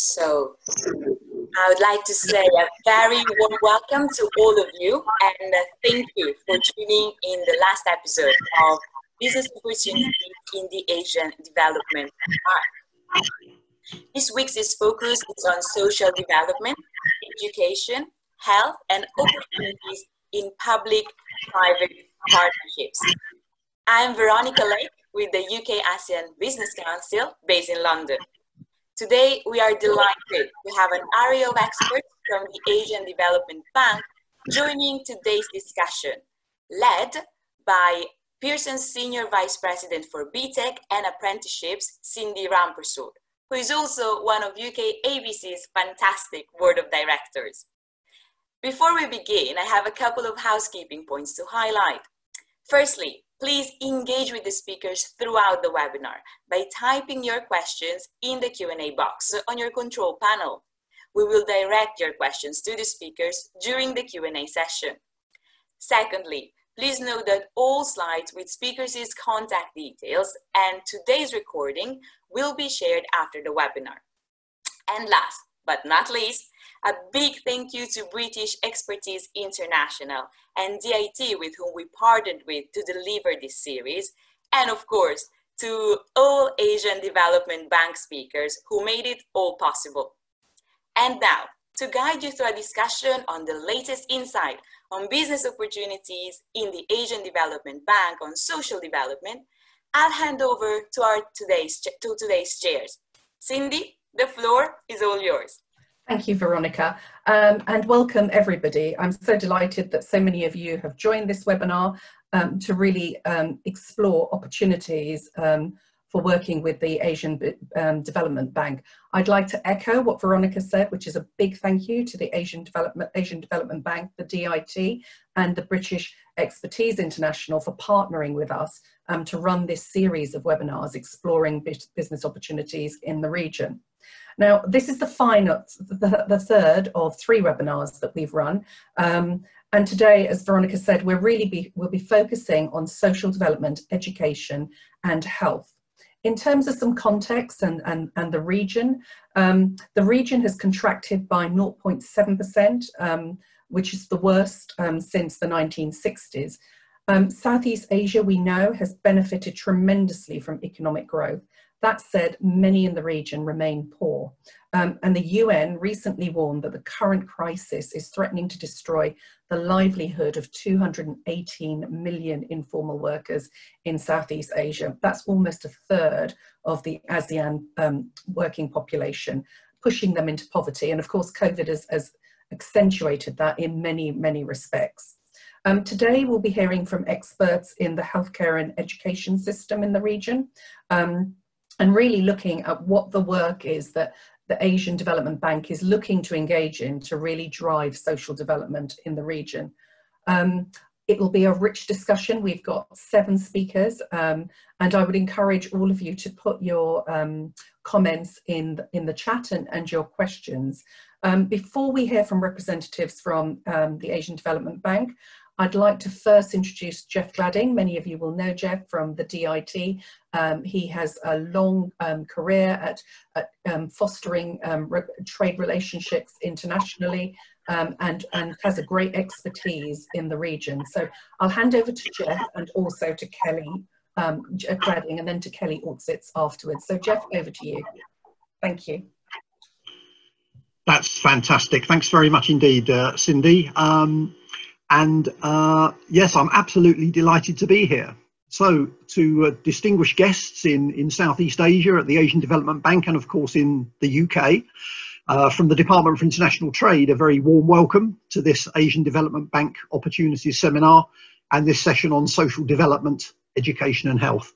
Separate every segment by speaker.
Speaker 1: So I would like to say a very warm welcome to all of you, and thank you for tuning in the last episode of Business Opportunities in the Asian Development Arc. This week's focus is on social development, education, health, and opportunities in public-private partnerships. I'm Veronica Lake with the UK-ASEAN Business Council based in London. Today, we are delighted to have an array of experts from the Asian Development Bank joining today's discussion, led by Pearson's Senior Vice President for BTEC and Apprenticeships, Cindy Rampersad, who is also one of UK-ABC's fantastic Board of Directors. Before we begin, I have a couple of housekeeping points to highlight. Firstly, please engage with the speakers throughout the webinar by typing your questions in the Q&A box on your control panel. We will direct your questions to the speakers during the Q&A session. Secondly, please note that all slides with speakers' contact details and today's recording will be shared after the webinar. And last but not least, a big thank you to British Expertise International and DIT, with whom we partnered with to deliver this series, and of course, to all Asian Development Bank speakers who made it all possible. And now, to guide you through a discussion on the latest insight on business opportunities in the Asian Development Bank on social development, I'll hand over to today's chairs. Cindy, the floor is all yours.
Speaker 2: Thank you, Veronica, and welcome everybody. I'm so delighted that so many of you have joined this webinar to really explore opportunities for working with the Asian Development Bank. I'd like to echo what Veronica said, which is a big thank you to the Asian Development Bank, the DIT, and the British Expertise International for partnering with us to run this series of webinars exploring business opportunities in the region. Now, this is the third of 3 webinars that we've run. And today, as Veronica said, we'll be focusing on social development, education, and health. In terms of some context and the region has contracted by 0.7%, which is the worst since the 1960s. Southeast Asia, we know, has benefited tremendously from economic growth. That said, many in the region remain poor. And the UN recently warned that the current crisis is threatening to destroy the livelihood of 218 million informal workers in Southeast Asia. That's almost a third of the ASEAN working population, pushing them into poverty. And of course, COVID has accentuated that in many, many respects. Today, we'll be hearing from experts in the healthcare and education system in the region, and really looking at what the work is that the Asian Development Bank is looking to engage in to really drive social development in the region. It will be a rich discussion. We've got 7 speakers, and I would encourage all of you to put your comments in the chat and your questions. Before we hear from representatives from the Asian Development Bank, I'd like to first introduce Jeff Gladding. Many of you will know Jeff from the DIT. He has a long career at fostering trade relationships internationally and has a great expertise in the region. So I'll hand over to Jeff and also to Kelly Gladding, and then to Kelly Ortsitz afterwards. So Jeff, over to you. Thank you.
Speaker 3: That's fantastic. Thanks very much indeed, Cindy. Yes, I'm absolutely delighted to be here. So to distinguished guests in Southeast Asia at the Asian Development Bank, and of course in the UK, from the Department for International Trade, a very warm welcome to this Asian Development Bank Opportunities Seminar and this session on social development, education and health.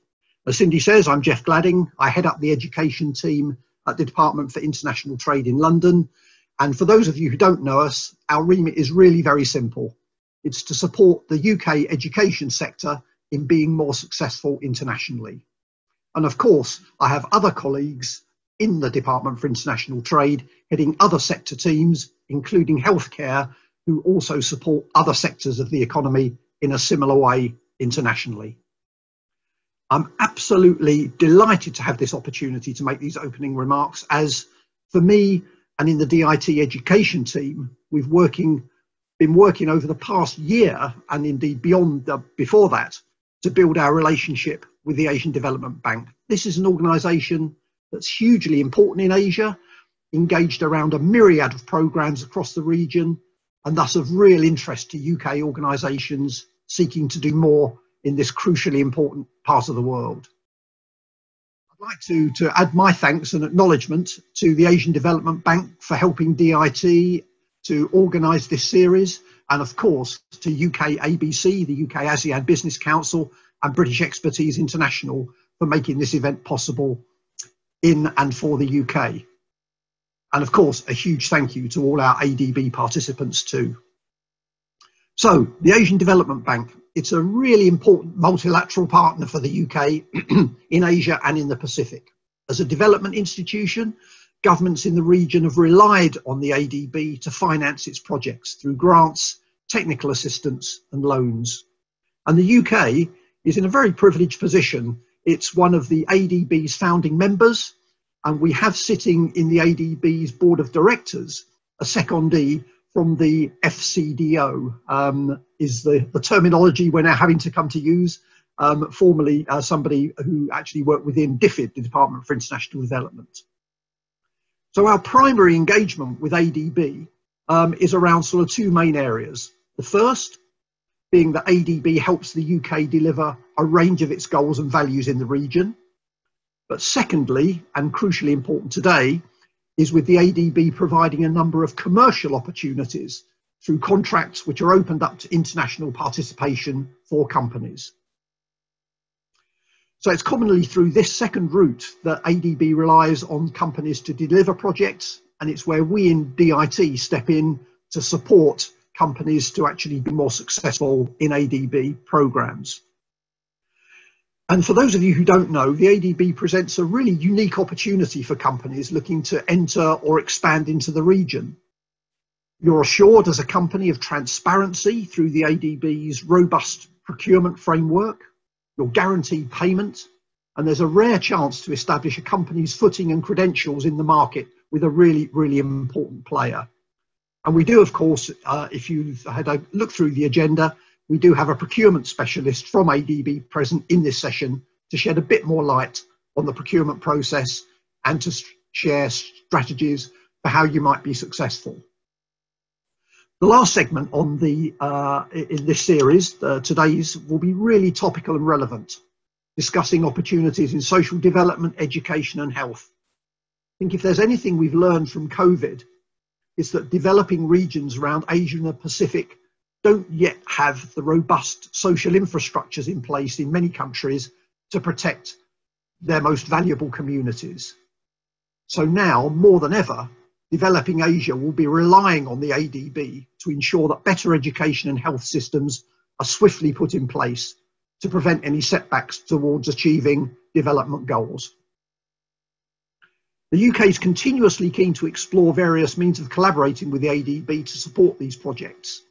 Speaker 3: As Cindy says, I'm Jeff Gladding. I head up the education team at the Department for International Trade in London. And for those of you who don't know us, our remit is really very simple. It's to support the UK education sector in being more successful internationally. And of course, I have other colleagues in the Department for International Trade heading other sector teams, including healthcare, who also support other sectors of the economy in a similar way internationally. I'm absolutely delighted to have this opportunity to make these opening remarks as For me and in the DIT education team, we've been working over the past year and indeed before that to build our relationship with the Asian Development Bank. This is an organisation that's hugely important in Asia, engaged around a myriad of programmes across the region, and thus of real interest to UK organisations seeking to do more in this crucially important part of the world. I'd like to add my thanks and acknowledgement to the Asian Development Bank for helping DIT to organise this series, and of course to UK-ABC, the UK-ASEAN Business Council, and British Expertise International for making this event possible in and for the UK. And of course, a huge thank you to all our ADB participants too. So, the Asian Development Bank, it's a really important multilateral partner for the UK in Asia and in the Pacific. As a development institution, governments in the region have relied on the ADB to finance its projects through grants, technical assistance and loans. And the UK is in a very privileged position. It's one of the ADB's founding members, and we have sitting in the ADB's board of directors a secondee from the FCDO, is the terminology we're now having to come to use, formerly somebody who actually worked within DFID, the Department for International Development. So our primary engagement with ADB is around sort of two main areas. The first being that ADB helps the UK deliver a range of its goals and values in the region. But secondly, and crucially important today, is with the ADB providing a number of commercial opportunities through contracts which are opened up to international participation for companies. So it's commonly through this second route that ADB relies on companies to deliver projects, and it's where we in DIT step in to support companies to actually be more successful in ADB programs. And for those of you who don't know, the ADB presents a really unique opportunity for companies looking to enter or expand into the region. You're assured as a company of transparency through the ADB's robust procurement framework. You're guaranteed payment, and there's a rare chance to establish a company's footing and credentials in the market with a really, really important player. And we do, of course, if you've had a look through the agenda, we do have a procurement specialist from ADB present in this session to shed a bit more light on the procurement process and to share strategies for how you might be successful. The last segment on in this series, today's, will be really topical and relevant, discussing opportunities in social development, education and health. I think if there's anything we've learned from COVID, it's that developing regions around Asia and the Pacific don't yet have the robust social infrastructures in place in many countries to protect their most valuable communities. So now, more than ever, developing Asia will be relying on the ADB to ensure that better education and health systems are swiftly put in place to prevent any setbacks towards achieving development goals. The UK is continuously keen to explore various means of collaborating with the ADB to support these projects.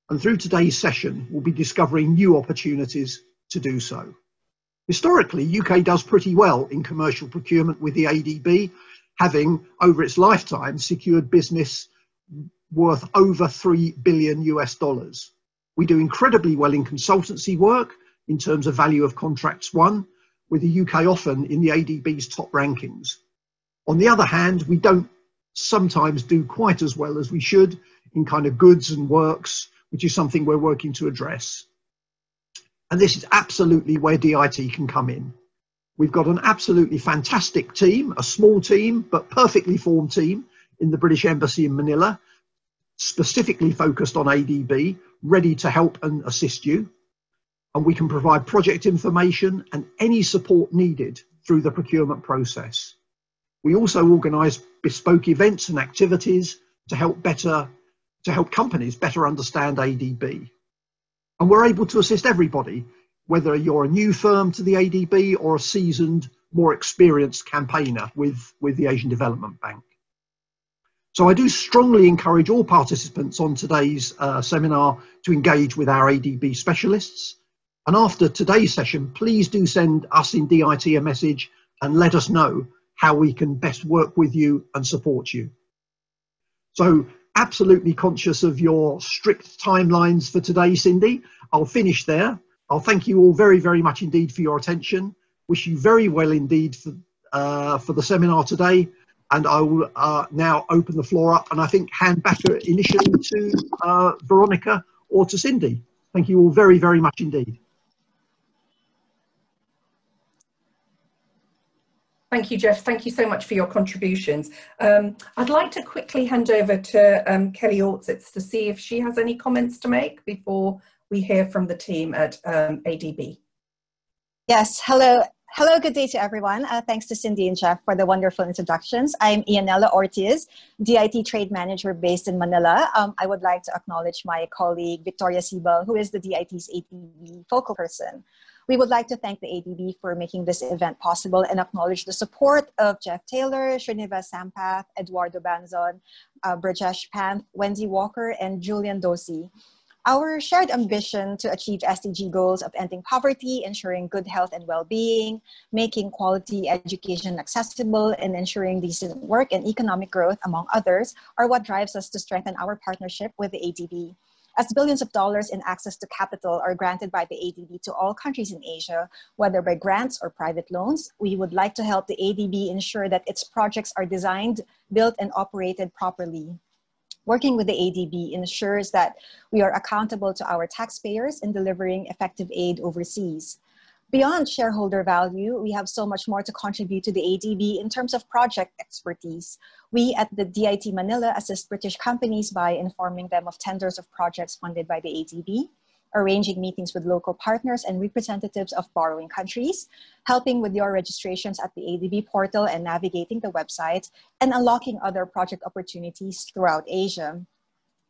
Speaker 3: And through today's session, we'll be discovering new opportunities to do so. Historically, UK does pretty well in commercial procurement with the ADB, having over its lifetime secured business worth over $3 billion US. We do incredibly well in consultancy work in terms of value of contracts won, with the UK often in the ADB's top rankings. On the other hand, we don't sometimes do quite as well as we should in kind of goods and works, which is something we're working to address. And this is absolutely where DIT can come in. We've got an absolutely fantastic team, a small team, but perfectly formed team in the British Embassy in Manila, specifically focused on ADB, ready to help and assist you. And we can provide project information and any support needed through the procurement process. We also organise bespoke events and activities to help companies better understand ADB. And we're able to assist everybody, whether you're a new firm to the ADB or a seasoned, more experienced campaigner with the Asian Development Bank. So I do strongly encourage all participants on today's seminar to engage with our ADB specialists. And after today's session, please do send us in DIT a message and let us know how we can best work with you and support you. So absolutely conscious of your strict timelines for today, Cindy. I'll finish there. I'll thank you all very, very much indeed for your attention. Wish you very well indeed for the seminar today. And I will now open the floor up and I think hand back initially to Veronica or to Cindy. Thank you all very, very much indeed.
Speaker 2: Thank you, Jeff. Thank you so much for your contributions. I'd like to quickly hand over to Kelly Ortzitz to see if she has any comments to make before we hear from the team at ADB.
Speaker 4: Yes, hello. Hello, good day to everyone. Thanks to Cindy and Jeff for the wonderful introductions. I'm Ianella Ortiz, DIT Trade Manager based in Manila. I would like to acknowledge my colleague, Victoria Sibel, who is the DIT's ADB focal person. We would like to thank the ADB for making this event possible and acknowledge the support of Jeff Taylor, Srinivas Sampath, Eduardo Banzon, Brajesh Panth, Wendy Walker, and Julian Dosi. Our shared ambition to achieve SDG goals of ending poverty, ensuring good health and well-being, making quality education accessible, and ensuring decent work and economic growth, among others, are what drives us to strengthen our partnership with the ADB. As billions of dollars in access to capital are granted by the ADB to all countries in Asia, whether by grants or private loans, we would like to help the ADB ensure that its projects are designed, built, and operated properly. Working with the ADB ensures that we are accountable to our taxpayers in delivering effective aid overseas. Beyond shareholder value, we have so much more to contribute to the ADB in terms of project expertise. We at the DIT Manila assist British companies by informing them of tenders of projects funded by the ADB, arranging meetings with local partners and representatives of borrowing countries, helping with your registrations at the ADB portal and navigating the website, and unlocking other project opportunities throughout Asia.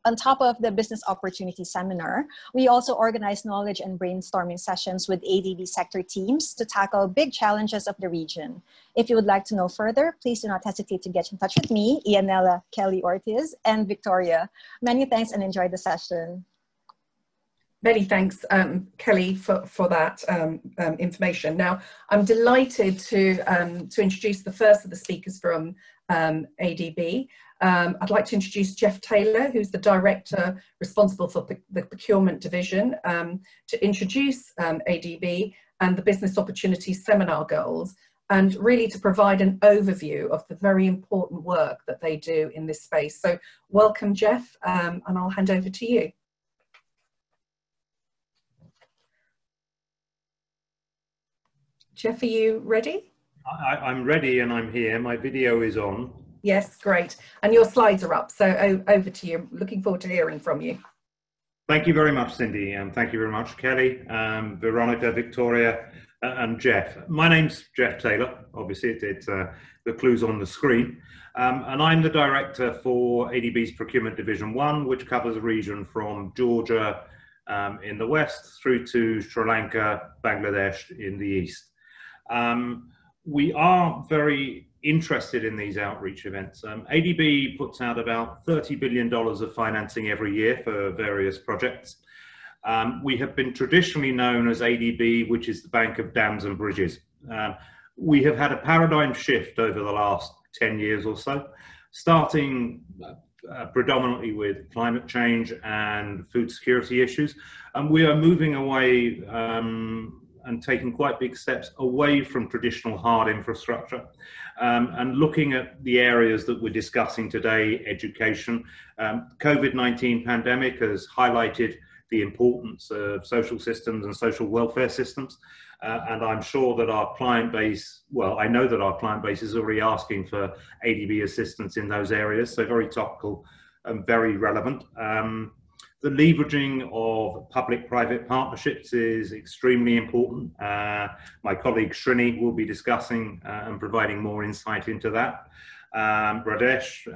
Speaker 4: On top of the Business Opportunity Seminar, we also organize knowledge and brainstorming sessions with ADB sector teams to tackle big challenges of the region. If you would like to know further, please do not hesitate to get in touch with me, Ianella, Kelly Ortiz, and Victoria. Many thanks and enjoy the session.
Speaker 2: Many thanks, Kelly, for that information. Now, I'm delighted to introduce the first of the speakers from ADB. I'd like to introduce Jeff Taylor, who's the Director responsible for the Procurement Division, to introduce ADB and the Business Opportunities Seminar goals, and really to provide an overview of the very important work that they do in this space. So welcome, Jeff, and I'll hand over to you. Jeff, are you ready?
Speaker 5: I'm ready and I'm here. My video is on.
Speaker 2: Yes, great. And your slides are up, so over to you. Looking forward to hearing from you.
Speaker 5: Thank you very much, Cindy, and thank you very much, Kelly, Veronica, Victoria, and Jeff. My name's Jeff Taylor. Obviously, it's the clue's on the screen. And I'm the Director for ADB's Procurement Division 1, which covers a region from Georgia in the west through to Sri Lanka, Bangladesh in the east. We are very interested in these outreach events. ADB puts out about $30 billion of financing every year for various projects. We have been traditionally known as ADB, which is the Bank of Dams and Bridges. We have had a paradigm shift over the last 10 years or so, starting predominantly with climate change and food security issues. And we are moving away and taking quite big steps away from traditional hard infrastructure and looking at the areas that we're discussing today, education. COVID-19 pandemic has highlighted the importance of social systems and social welfare systems. And I'm sure that our client base, well, I know that our client base is already asking for ADB assistance in those areas, so very topical and very relevant. The leveraging of public-private partnerships is extremely important. My colleague Srini will be discussing and providing more insight into that. Bradesh,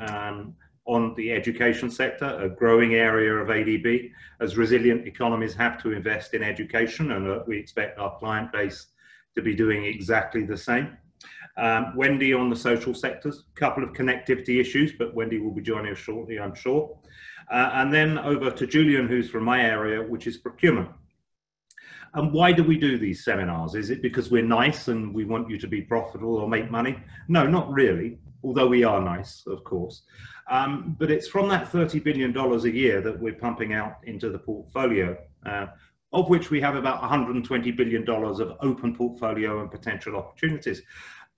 Speaker 5: on the education sector, a growing area of ADB, as resilient economies have to invest in education, and we expect our client base to be doing exactly the same. Wendy on the social sectors, a couple of connectivity issues, but Wendy will be joining us shortly, I'm sure. And then over to Julian, who's from my area, which is procurement. And why do we do these seminars? Is it because we're nice and we want you to be profitable or make money? No, not really, although we are nice, of course. But it's from that $30 billion a year that we're pumping out into the portfolio, of which we have about $120 billion of open portfolio and potential opportunities.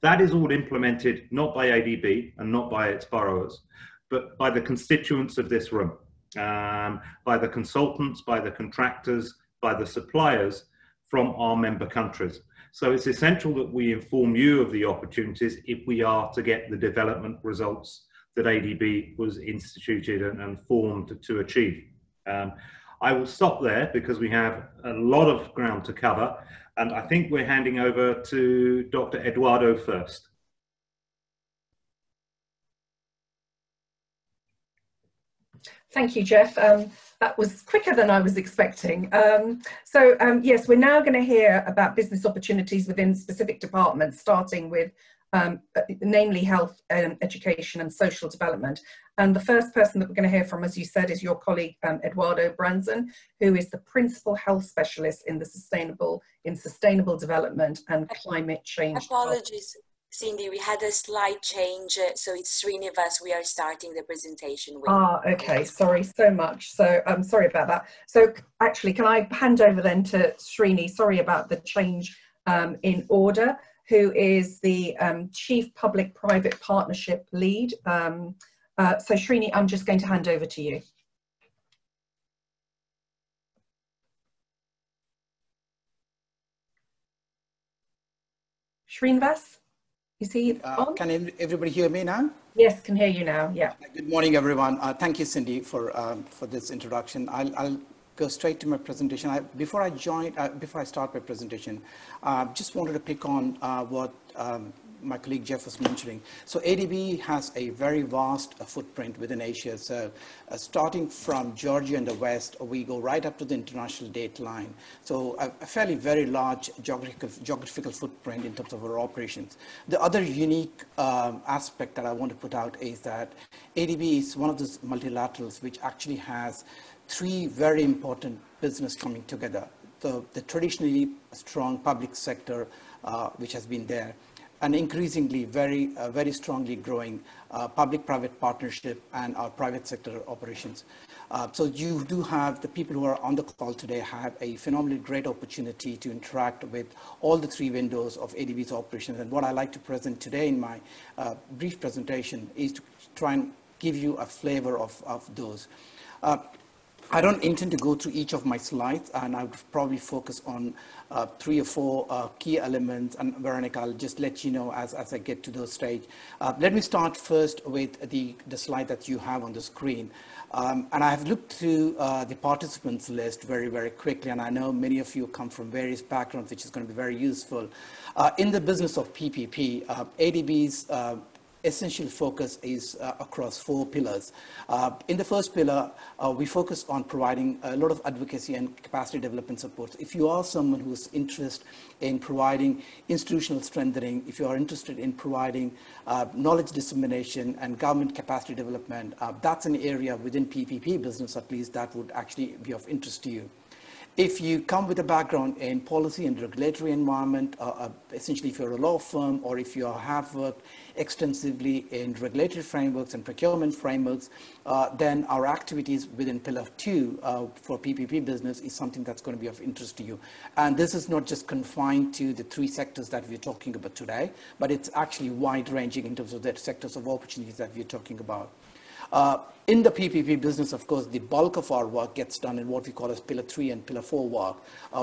Speaker 5: That is all implemented not by ADB and not by its borrowers, but by the constituents of this room, by the consultants, by the contractors, by the suppliers from our member countries. So it's essential that we inform you of the opportunities if we are to get the development results that ADB was instituted and formed to achieve. I will stop there because we have a lot of ground to cover, and I think we're handing over to Dr. Eduardo first.
Speaker 2: Thank you, Jeff. That was quicker than I was expecting. Yes, we're now going to hear about business opportunities within specific departments, starting with namely health, education and social development. And the first person that we're going to hear from, as you said, is your colleague Eduardo Branson, who is the Principal Health Specialist in the Sustainable Development and Climate Change.
Speaker 1: Apologies, Cindy, we had a slight change, so it's Srinivas we are starting the presentation with.
Speaker 2: Okay, sorry so much. So I'm sorry about that. So actually, can I hand over then to Srini? Sorry about the change in order, who is the Chief Public-Private Partnership Lead. So Srini, I'm just going to hand over to you. Srinivas? Is he on?
Speaker 6: Can everybody hear me now?
Speaker 2: Yes, can hear you now. Yeah.
Speaker 6: Good morning, everyone. Thank you, Cindy, for this introduction. I'll go straight to my presentation. Before I start my presentation, just wanted to pick on what my colleague Jeff was mentioning. So ADB has a very vast footprint within Asia. So starting from Georgia in the west, we go right up to the international date line. So a fairly very large geographical footprint in terms of our operations. The other unique aspect that I want to put out is that ADB is one of those multilaterals which actually has three very important business coming together. The traditionally strong public sector, which has been there, and increasingly very strongly growing public-private partnership and our private sector operations. So you do have the people who are on the call today have a phenomenally great opportunity to interact with all the three windows of ADB's operations. And what I like to present today in my brief presentation is to try and give you a flavor of those. I don't intend to go through each of my slides, and I would probably focus on 3 or 4 key elements. And Veronica, I'll just let you know as I get to those stage. Let me start first with the slide that you have on the screen. And I have looked through the participants list very quickly, and I know many of you come from various backgrounds, which is going to be very useful. In the business of PPP, ADB's essential focus is across 4 pillars. In the first pillar, we focus on providing a lot of advocacy and capacity development support. If you are someone who's interested in providing institutional strengthening, if you are interested in providing knowledge dissemination and government capacity development, that's an area within PPP business, at least, that would actually be of interest to you. If you come with a background in policy and regulatory environment, essentially if you're a law firm or if you have worked extensively in regulatory frameworks and procurement frameworks, then our activities within Pillar 2 for PPP business is something that's going to be of interest to you. And this is not just confined to the 3 sectors that we're talking about today, but it's actually wide-ranging in terms of the sectors of opportunities that we're talking about. In the PPP business, of course, the bulk of our work gets done in what we call as Pillar 3 and Pillar 4 work.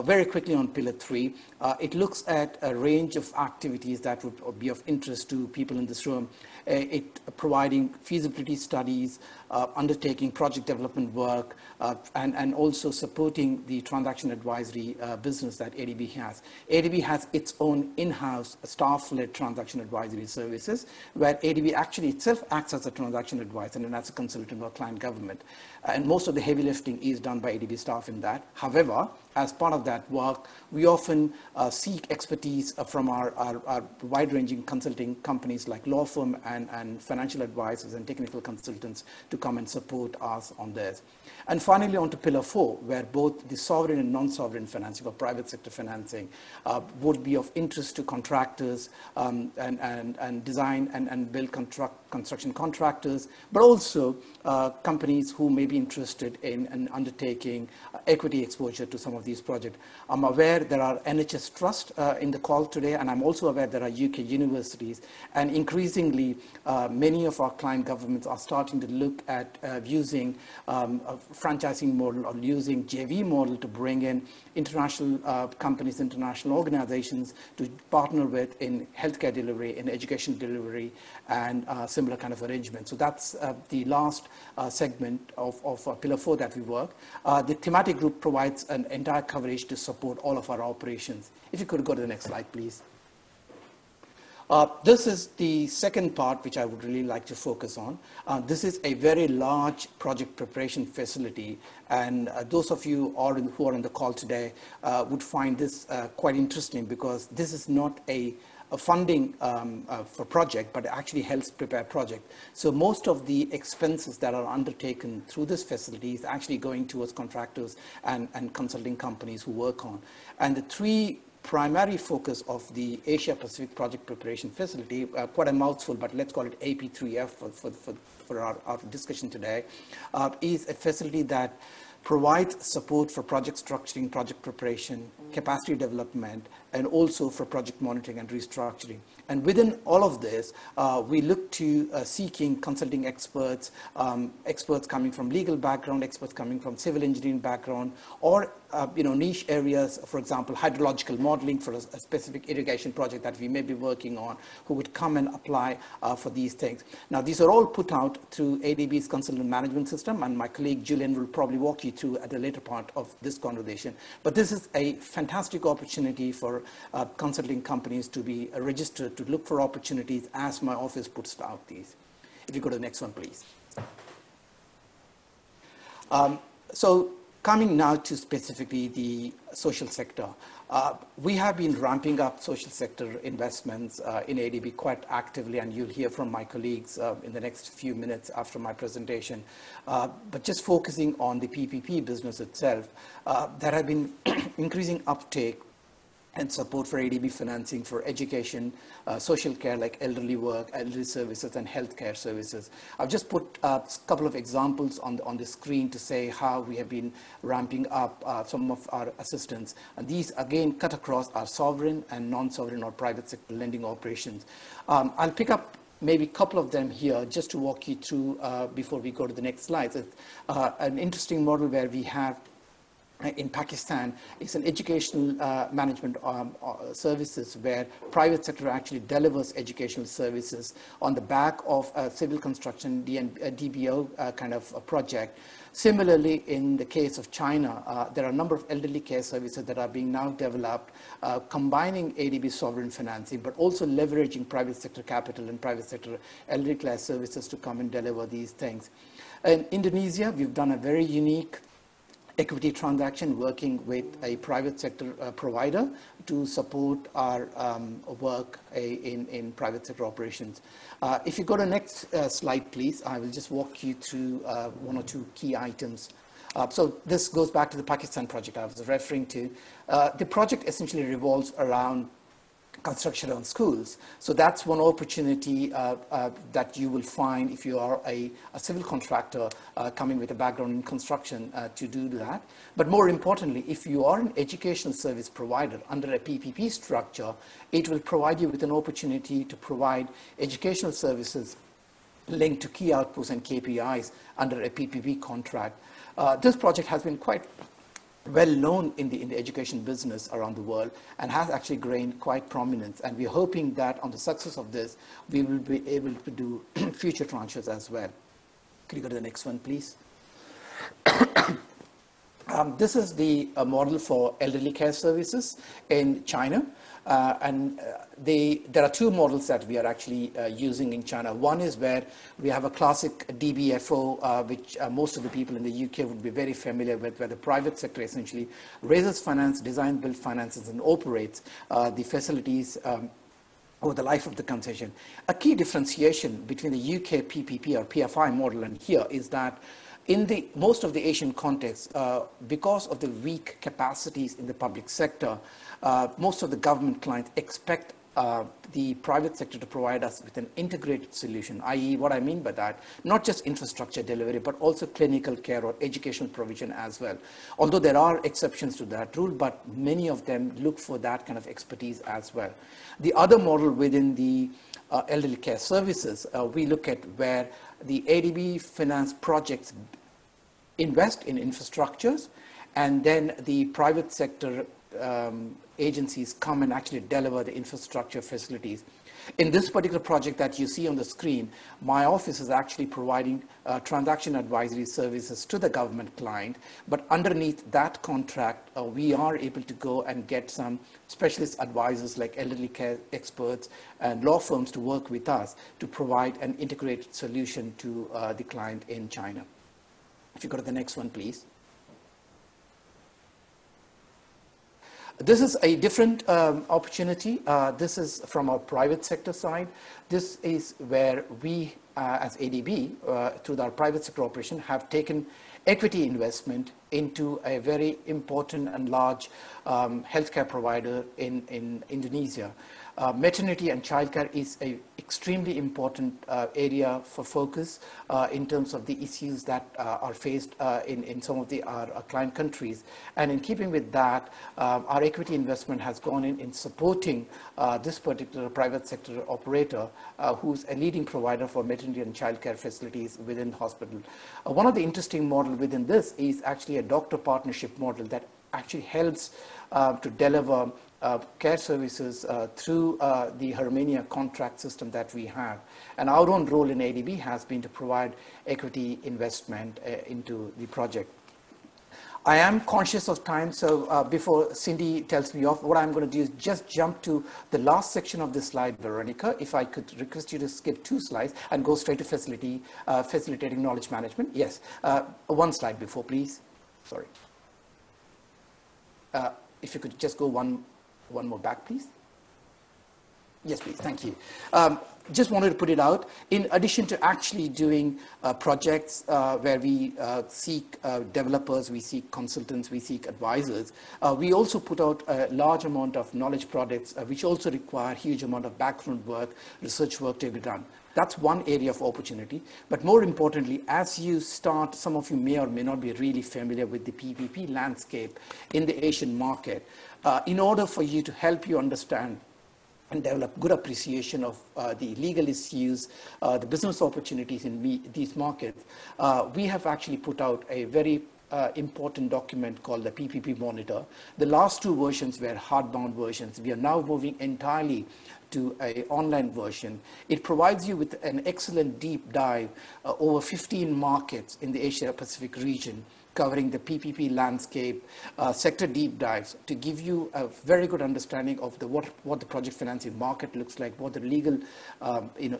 Speaker 6: Very quickly on Pillar 3, it looks at a range of activities that would be of interest to people in this room. Providing feasibility studies, undertaking project development work, and also supporting the transaction advisory business that ADB has. ADB has its own in-house staff-led transaction advisory services, where ADB actually itself acts as a transaction advisor. And and as a consultant or client government. And most of the heavy lifting is done by ADB staff in that. However, as part of that work, we often seek expertise from our wide-ranging consulting companies like law firm and financial advisors and technical consultants to come and support us on this. And finally, on to Pillar 4, where both the sovereign and non-sovereign financing or private sector financing would be of interest to contractors and design and build construction contractors, but also companies who may be interested in undertaking equity exposure to some of these projects. I'm aware there are NHS Trust in the call today, and I'm also aware there are UK universities, and increasingly many of our client governments are starting to look at using a franchising model or using JV model to bring in international companies, international organizations to partner with in healthcare delivery, in education delivery, and similar kind of arrangements. So that's the last segment of Pillar 4 that we work. The thematic group provides an entire coverage to support all of our operations. If you could go to the next slide, please. This is the second part which I would really like to focus on. This is a very large project preparation facility, and those of you who are on the call today would find this quite interesting, because this is not a funding for project, but it actually helps prepare project. So most of the expenses that are undertaken through this facility is actually going towards contractors and consulting companies who work on. And the three primary focus of the Asia Pacific Project Preparation Facility, quite a mouthful, but let's call it AP3F for our discussion today, is a facility that provides support for project structuring, project preparation, capacity development, and also for project monitoring and restructuring. And within all of this, we look to seeking consulting experts, experts coming from legal background, experts coming from civil engineering background, or niche areas, for example, hydrological modeling for a specific irrigation project that we may be working on, who would come and apply for these things. Now, these are all put out through ADB's consultant management system, and my colleague Julian will probably walk you through at the later part of this conversation. But this is a fantastic opportunity for consulting companies to be registered to look for opportunities as my office puts out these. If you go to the next one, please. So coming now to specifically the social sector. We have been ramping up social sector investments in ADB quite actively, and you'll hear from my colleagues in the next few minutes after my presentation. But just focusing on the PPP business itself, there have been increasing uptake and support for ADB financing for education, social care like elderly work, elderly services, and healthcare services. I've just put a couple of examples on the screen to say how we have been ramping up some of our assistance. And these, again, cut across our sovereign and non-sovereign or private sector lending operations. I'll pick up maybe a couple of them here just to walk you through before we go to the next slide. It's an interesting model where we have in Pakistan, it's an educational management services where private sector actually delivers educational services on the back of a civil construction DBO kind of a project. Similarly, in the case of China, there are a number of elderly care services that are being now developed, combining ADB sovereign financing, but also leveraging private sector capital and private sector elderly care services to come and deliver these things. In Indonesia, we've done a very unique equity transaction working with a private sector provider to support our work in private sector operations. If you go to the next slide, please, I will just walk you through one or two key items. So this goes back to the Pakistan project I was referring to. The project essentially revolves around construction on schools. So that's one opportunity that you will find if you are a civil contractor coming with a background in construction to do that. But more importantly, if you are an educational service provider under a PPP structure, it will provide you with an opportunity to provide educational services linked to key outputs and KPIs under a PPP contract. This project has been quite well known in the education business around the world and has actually gained quite prominence. And we're hoping that on the success of this, we will be able to do future tranches as well. Could you go to the next one, please? This is the model for elderly care services in China. There are two models that we are actually using in China. One is where we have a classic DBFO, which most of the people in the UK would be very familiar with, where the private sector essentially raises finance, design, build finances, and operates the facilities over the life of the concession. A key differentiation between the UK PPP or PFI model and here is that in most of the Asian context, because of the weak capacities in the public sector, most of the government clients expect the private sector to provide us with an integrated solution, i.e. what I mean by that, not just infrastructure delivery, but also clinical care or educational provision as well. Although there are exceptions to that rule, but many of them look for that kind of expertise as well. The other model within the elderly care services, we look at where the ADB finance projects invest in infrastructures, and then the private sector agencies come and actually deliver the infrastructure facilities. In this particular project that you see on the screen, my office is actually providing transaction advisory services to the government client, but underneath that contract, we are able to go and get some specialist advisors like elderly care experts and law firms to work with us to provide an integrated solution to the client in China. If you go to the next one, please. This is a different opportunity. This is from our private sector side. This is where we, as ADB, through our private sector operation, have taken equity investment into a very important and large healthcare provider in Indonesia. Maternity and childcare is an extremely important area for focus in terms of the issues that are faced in some of our client countries. And in keeping with that, our equity investment has gone in supporting this particular private sector operator who's a leading provider for maternity and childcare facilities within hospital. One of the interesting models within this is actually a doctor partnership model that actually helps to deliver care services through the Hermania contract system that we have. And our own role in ADB has been to provide equity investment into the project. I am conscious of time, so before Cindy tells me off, what I'm going to do is just jump to the last section of this slide, Veronica. If I could request you to skip 2 slides and go straight to facilitating knowledge management. Yes, 1 slide before, please. Sorry. If you could just go one more back, please. Yes, please. Thank you. Just wanted to put it out. In addition to actually doing projects where we seek developers, we seek consultants, we seek advisors, we also put out a large amount of knowledge products, which also require a huge amount of background work, research work to be done. That's one area of opportunity. But more importantly, as you start, some of you may or may not be really familiar with the PPP landscape in the Asian market. In order for you to help you understand and develop good appreciation of the legal issues, the business opportunities in these markets, we have actually put out a very important document called the PPP Monitor. The last 2 versions were hardbound versions. We are now moving entirely to an online version. It provides you with an excellent deep dive over 15 markets in the Asia Pacific region, covering the PPP landscape, sector deep dives, to give you a very good understanding of what the project financing market looks like, what the legal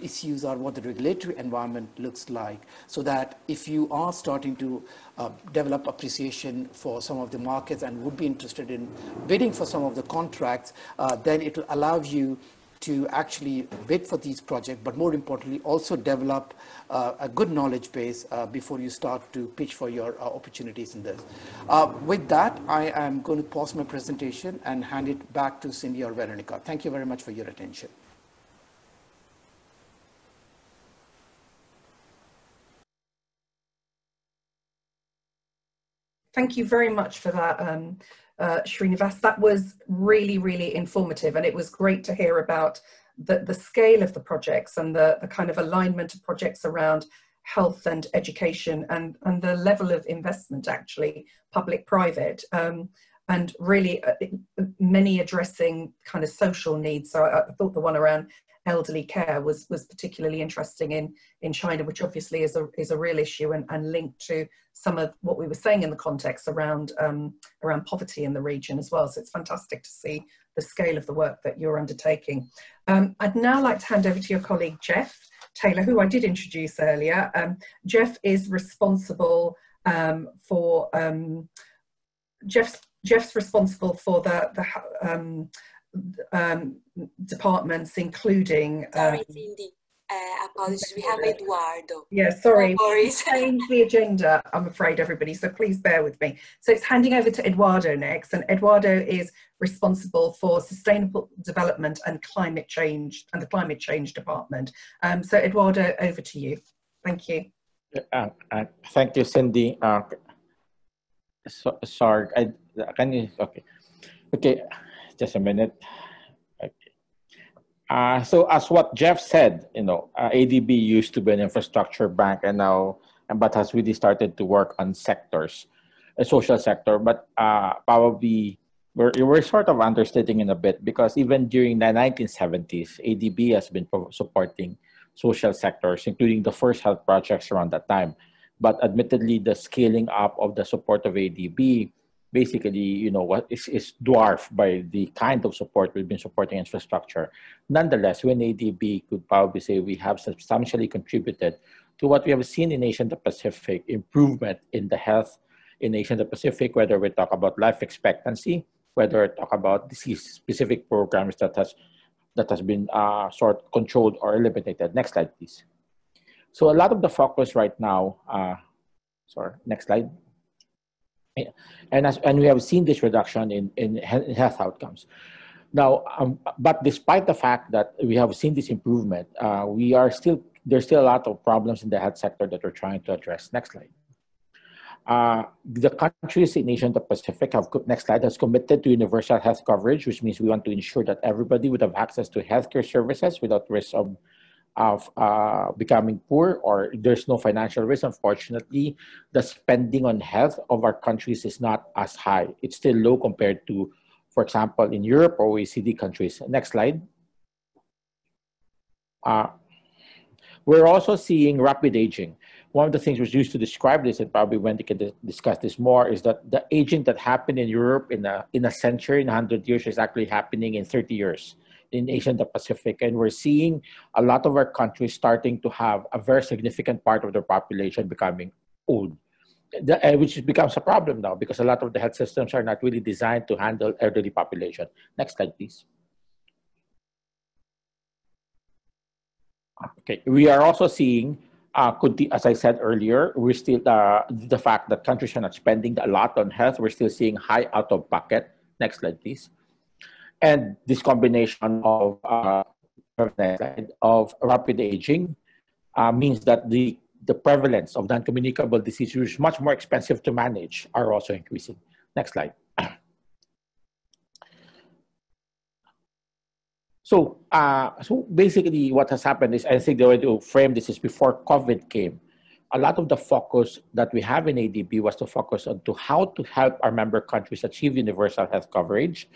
Speaker 6: issues are, what the regulatory environment looks like, so that if you are starting to develop appreciation for some of the markets and would be interested in bidding for some of the contracts, then it will allow you to actually bid for these projects, but more importantly, also develop a good knowledge base before you start to pitch for your opportunities in this. With that, I am going to pause my presentation and hand it back to Cindy or Veronica. Thank you very much for your attention.
Speaker 2: Thank you very much for that, Srinivas. That was really, really informative, and it was great to hear about the scale of the projects and the kind of alignment of projects around health and education and the level of investment, actually, public-private, and really many addressing kind of social needs. So I thought the one around elderly care was particularly interesting in China, which obviously is a real issue and linked to some of what we were saying in the context around poverty in the region as well. So it's fantastic to see the scale of the work that you're undertaking. I'd now like to hand over to your colleague Jeff Taylor, who I did introduce earlier. Jeff is responsible for Jeff's responsible for the departments, including.
Speaker 1: Sorry, Cindy. Apologies. We have Eduardo.
Speaker 2: Yeah, sorry.
Speaker 1: No worries.
Speaker 2: Change the agenda, I'm afraid, everybody. So please bear with me. So it's handing over to Eduardo next, and Eduardo is responsible for sustainable development and climate change, and the climate change department. So Eduardo, over to you. Thank you.
Speaker 7: Thank you, Cindy. Sorry, can you? Okay, just a minute. So as what Jeff said, ADB used to be an infrastructure bank but has really started to work on sectors, a social sector, but probably we're sort of understating in a bit, because even during the 1970s, ADB has been supporting social sectors, including the first health projects around that time. But admittedly, the scaling up of the support of ADB basically, what is dwarfed by the kind of support we've been supporting infrastructure. Nonetheless, when ADB could probably say we have substantially contributed to what we have seen in Asia and the Pacific, improvement in the health in Asia and the Pacific, whether we talk about life expectancy, whether we talk about disease-specific programs that has been sort of controlled or eliminated. Next slide, please. So a lot of the focus right now, sorry, next slide. And we have seen this reduction in health outcomes. Now, but despite the fact that we have seen this improvement, there's still a lot of problems in the health sector that we're trying to address. Next slide. The countries in Asia and the Pacific next slide, has committed to universal health coverage, which means we want to ensure that everybody would have access to healthcare services without risk of becoming poor, or there's no financial risk. Unfortunately, the spending on health of our countries is not as high. It's still low compared to, for example, in Europe or OECD countries. Next slide. We're also seeing rapid aging. One of the things we used to describe this, and probably Wendy can discuss this more, is that the aging that happened in Europe in a century, in 100 years, is actually happening in 30 years. In Asia and the Pacific, and we're seeing a lot of our countries starting to have a very significant part of their population becoming old, which becomes a problem now because a lot of the health systems are not really designed to handle elderly population. Next slide, please. Okay, we are also seeing, as I said earlier, we're still the fact that countries are not spending a lot on health. We're still seeing high out of pocket. Next slide, please. And this combination of rapid aging means that the prevalence of non-communicable disease, which is much more expensive to manage, are also increasing. Next slide. So basically what has happened is, I think the way to frame this is, before COVID came, a lot of the focus that we have in ADB was to focus on how to help our member countries achieve universal health coverage,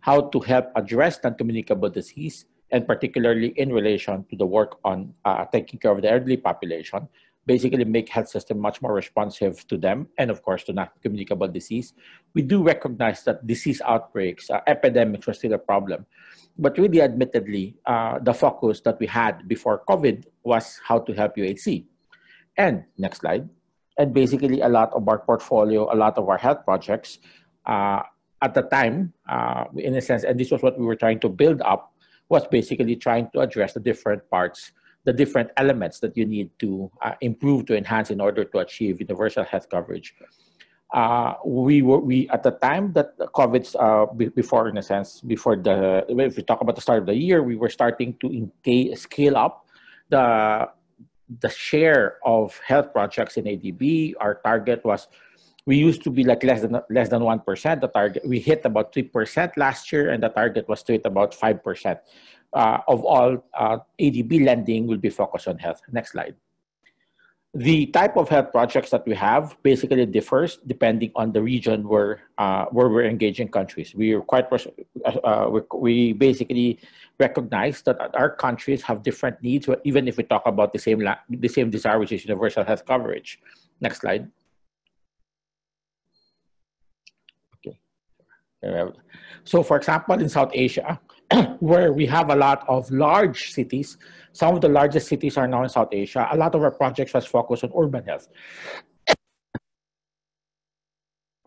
Speaker 7: how to help address non-communicable disease, and particularly in relation to the work on taking care of the elderly population, basically make health system much more responsive to them, and of course to non-communicable disease. We do recognize that disease outbreaks, epidemics, were still a problem. But really, admittedly, the focus that we had before COVID was how to help UHC. And next slide. And basically, a lot of our portfolio, a lot of our health projects, at the time, in a sense, and this was what we were trying to build up, was basically trying to address the different parts, the different elements that you need to improve, to enhance in order to achieve universal health coverage. We at the time that COVID, before, in a sense, if we talk about the start of the year, we were starting to scale up the share of health projects in ADB. Our target was, we used to be like less than 1%. The target, we hit about 3% last year, and the target was to hit about 5% of all ADB lending will be focused on health. Next slide. The type of health projects that we have basically differs depending on the region where we're engaging countries. We are we basically recognize that our countries have different needs, even if we talk about the same desire, which is universal health coverage. Next slide. Okay. So, for example, in South Asia, where we have a lot of large cities, some of the largest cities are now in South Asia. A lot of our projects was focused on urban health.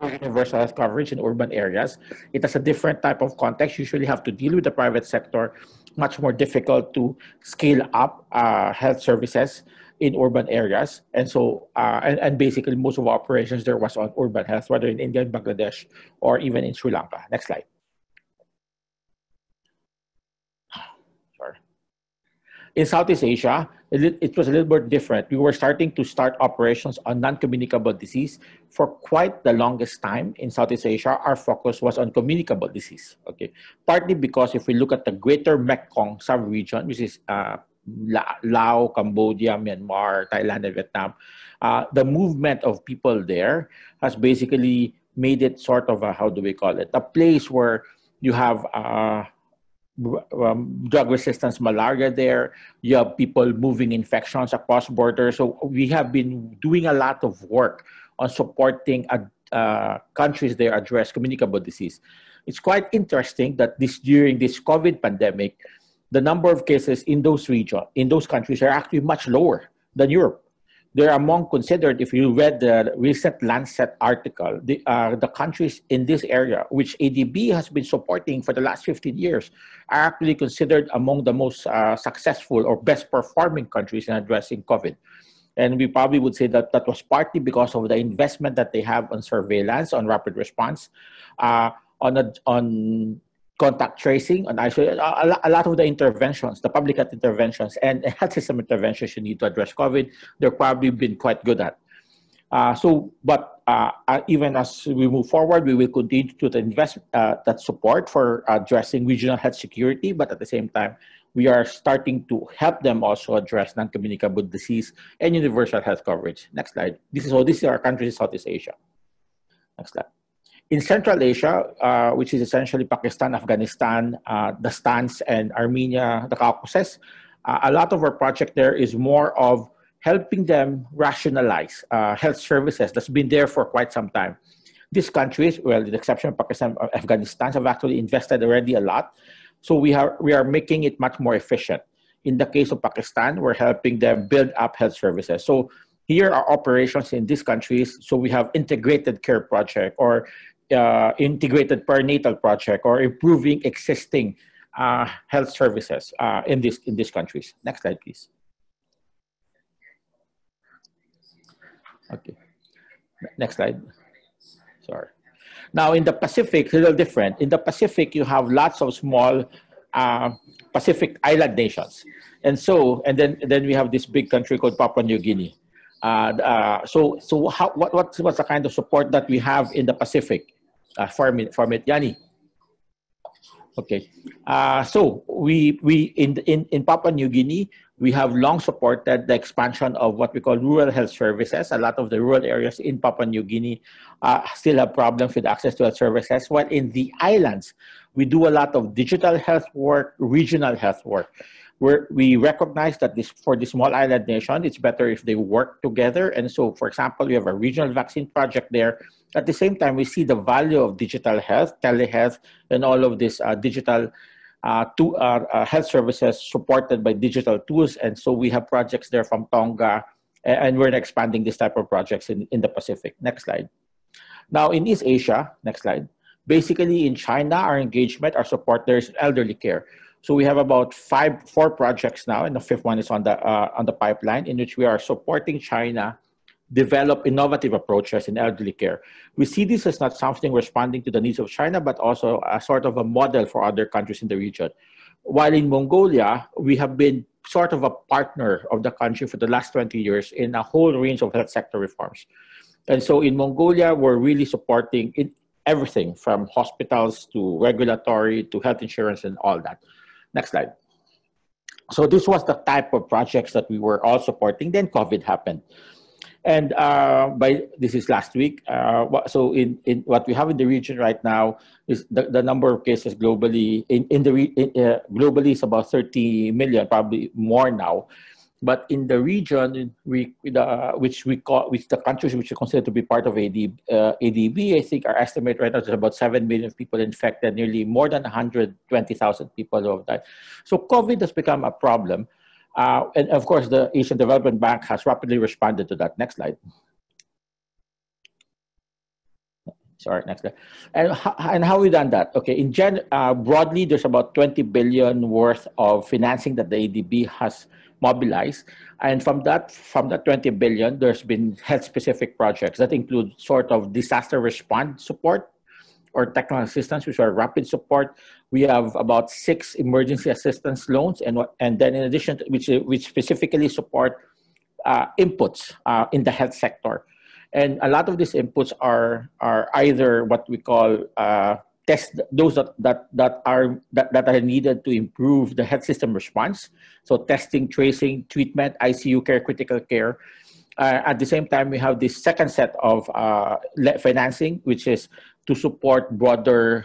Speaker 7: Universal health coverage in urban areas. It has a different type of context. You usually have to deal with the private sector, much more difficult to scale up health services in urban areas. And so, and basically most of our operations there was on urban health, whether in India, Bangladesh, or even in Sri Lanka. Next slide. In Southeast Asia, it was a little bit different. We were starting to start operations on non-communicable disease. For quite the longest time in Southeast Asia, our focus was on communicable disease. Okay, partly because if we look at the greater Mekong sub-region, which is Laos, Cambodia, Myanmar, Thailand, and Vietnam, the movement of people there has basically made it sort of a, how do we call it, a place where you have drug resistance malaria there. You have people moving infections across borders. So we have been doing a lot of work on supporting countries there address communicable disease. It's quite interesting that during this COVID pandemic, the number of cases in those countries are actually much lower than Europe. They're among considered, if you read the recent Lancet article, the countries in this area, which ADB has been supporting for the last 15 years, are actually considered among the most successful or best performing countries in addressing COVID. And we probably would say that that was partly because of the investment that they have on surveillance, on rapid response, on contact tracing, and actually a lot of the interventions, the public health interventions and health system interventions you need to address COVID, they've probably been quite good at. Even as we move forward, we will continue to invest that support for addressing regional health security, but at the same time, we are starting to help them also address non-communicable disease and universal health coverage. Next slide. This is our countries in Southeast Asia. Next slide. In Central Asia, which is essentially Pakistan, Afghanistan, the Stans, and Armenia, the Caucasus, a lot of our project there is more of helping them rationalize health services that's been there for quite some time. These countries, well, with the exception of Pakistan, Afghanistan, have actually invested already a lot. So we are making it much more efficient. In the case of Pakistan, we're helping them build up health services. So here are operations in these countries. So we have integrated care project or integrated perinatal project or improving existing health services in these countries. Next slide, please. Okay. Next slide. Sorry. Now in the Pacific, it's a little different. In the Pacific, you have lots of small Pacific island nations, and then we have this big country called Papua New Guinea. What's the kind of support that we have in the Pacific? For me, Yanni. Okay. So in Papua New Guinea, we have long supported the expansion of what we call rural health services. A lot of the rural areas in Papua New Guinea still have problems with access to health services. While in the islands, we do a lot of digital health work, regional health work, where we recognize that for the small island nation, it's better if they work together. And so, for example, we have a regional vaccine project there. At the same time, we see the value of digital health, telehealth, and all of this digital health services supported by digital tools. And so we have projects there from Tonga, and we're expanding this type of projects in the Pacific. Next slide. Now in East Asia, next slide. Basically in China, our engagement, our support there is elderly care. So we have about four projects now, and the fifth one is on the pipeline, in which we are supporting China develop innovative approaches in elderly care. We see this as not something responding to the needs of China, but also a sort of a model for other countries in the region. While in Mongolia, we have been sort of a partner of the country for the last 20 years in a whole range of health sector reforms. And so in Mongolia, we're really supporting everything from hospitals to regulatory to health insurance and all that. Next slide. So this was the type of projects that we were all supporting. Then COVID happened. And this is last week. So in what we have in the region right now is the number of cases globally globally is about 30 million, probably more now. But in the region, which the countries which are considered to be part of ADB, I think our estimate right now is about 7 million people infected, nearly more than 120,000 people who have died. So COVID has become a problem. And of course, the Asian Development Bank has rapidly responded to that. Next slide. Sorry, next slide. And how we done that? Okay, broadly, there's about 20 billion worth of financing that the ADB has mobilized. And from that 20 billion, there's been health-specific projects that include sort of disaster response support or technical assistance, which are rapid support. We have about 6 emergency assistance loans, and then in addition, which specifically support inputs in the health sector. And a lot of these inputs are either what we call those that are needed to improve the health system response. So testing, tracing, treatment, ICU care, critical care. At the same time, we have this second set of financing, which is to support broader,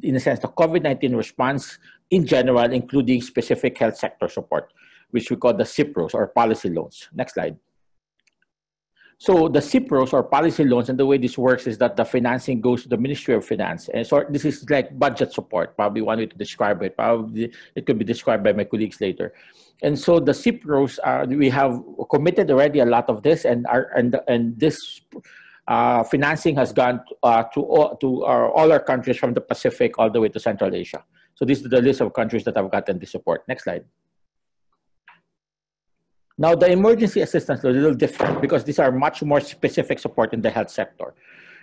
Speaker 7: in a sense, the COVID-19 response in general, including specific health sector support, which we call the CIPROs or policy loans. Next slide. So the CIPROs or policy loans, and the way this works is that the financing goes to the Ministry of Finance. And so this is like budget support, probably one way to describe it. Probably it could be described by my colleagues later. And so the CIPROs, we have committed already a lot of this, and this financing has gone to all our countries from the Pacific all the way to Central Asia. So this is the list of countries that have gotten this support. Next slide. Now, the emergency assistance is a little different because these are much more specific support in the health sector.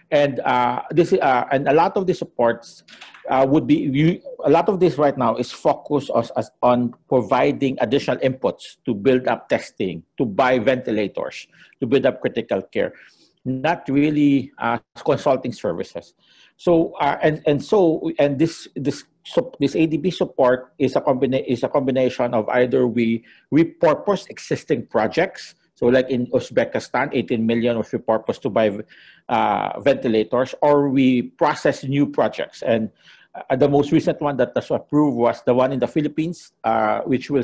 Speaker 7: And and a lot of the supports a lot of this right now is focused on providing additional inputs to build up testing, to buy ventilators, to build up critical care, not really consulting services. So this ADB support is a combination of either we repurpose existing projects. So like in Uzbekistan, 18 million was repurposed to buy ventilators, or we process new projects. And the most recent one that was approved was the one in the Philippines, which will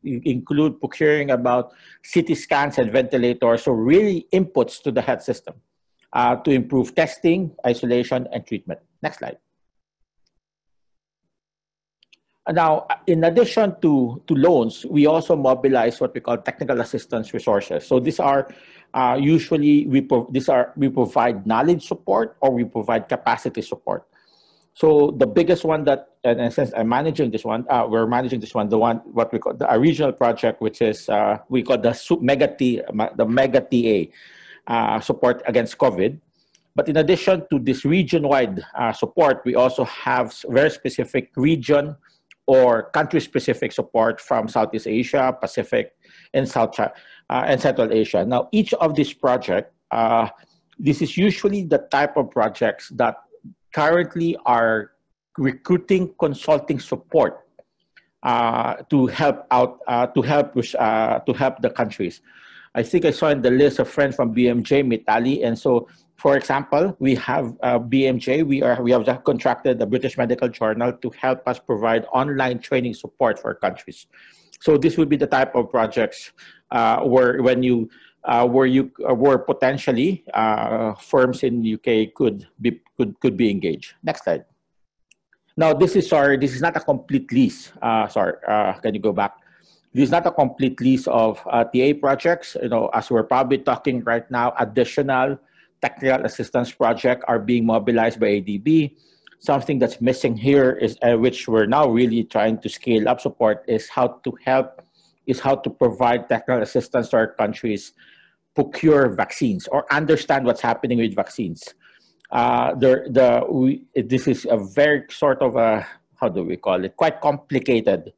Speaker 7: include procuring about CT scans and ventilators, so really inputs to the health system to improve testing, isolation, and treatment. Next slide. Now, in addition to loans, we also mobilize what we call technical assistance resources. So these are usually we provide knowledge support, or we provide capacity support. So the biggest one that, and since I'm managing this one, we're managing this one, what we call the regional project, which is we call the Mega TA support against COVID. But in addition to this region-wide support, we also have very specific region or country-specific support from Southeast Asia, Pacific, and Central Asia. Now, each of these projects, this is usually the type of projects that currently are recruiting consulting support to help the countries. I think I saw in the list a friend from BMJ, Mitali, and so, for example, we have BMJ. We have contracted the British Medical Journal to help us provide online training support for countries. So this would be the type of projects where potentially firms in the UK could be engaged. Next slide. Now this is not a complete list. Can you go back? This is not a complete list of TA projects. As we're probably talking right now, additional technical assistance projects are being mobilized by ADB. Something that's missing here is, which we're now really trying to scale up support, is how to provide technical assistance to our countries procure vaccines or understand what's happening with vaccines. This is a very sort of a, how do we call it, quite complicated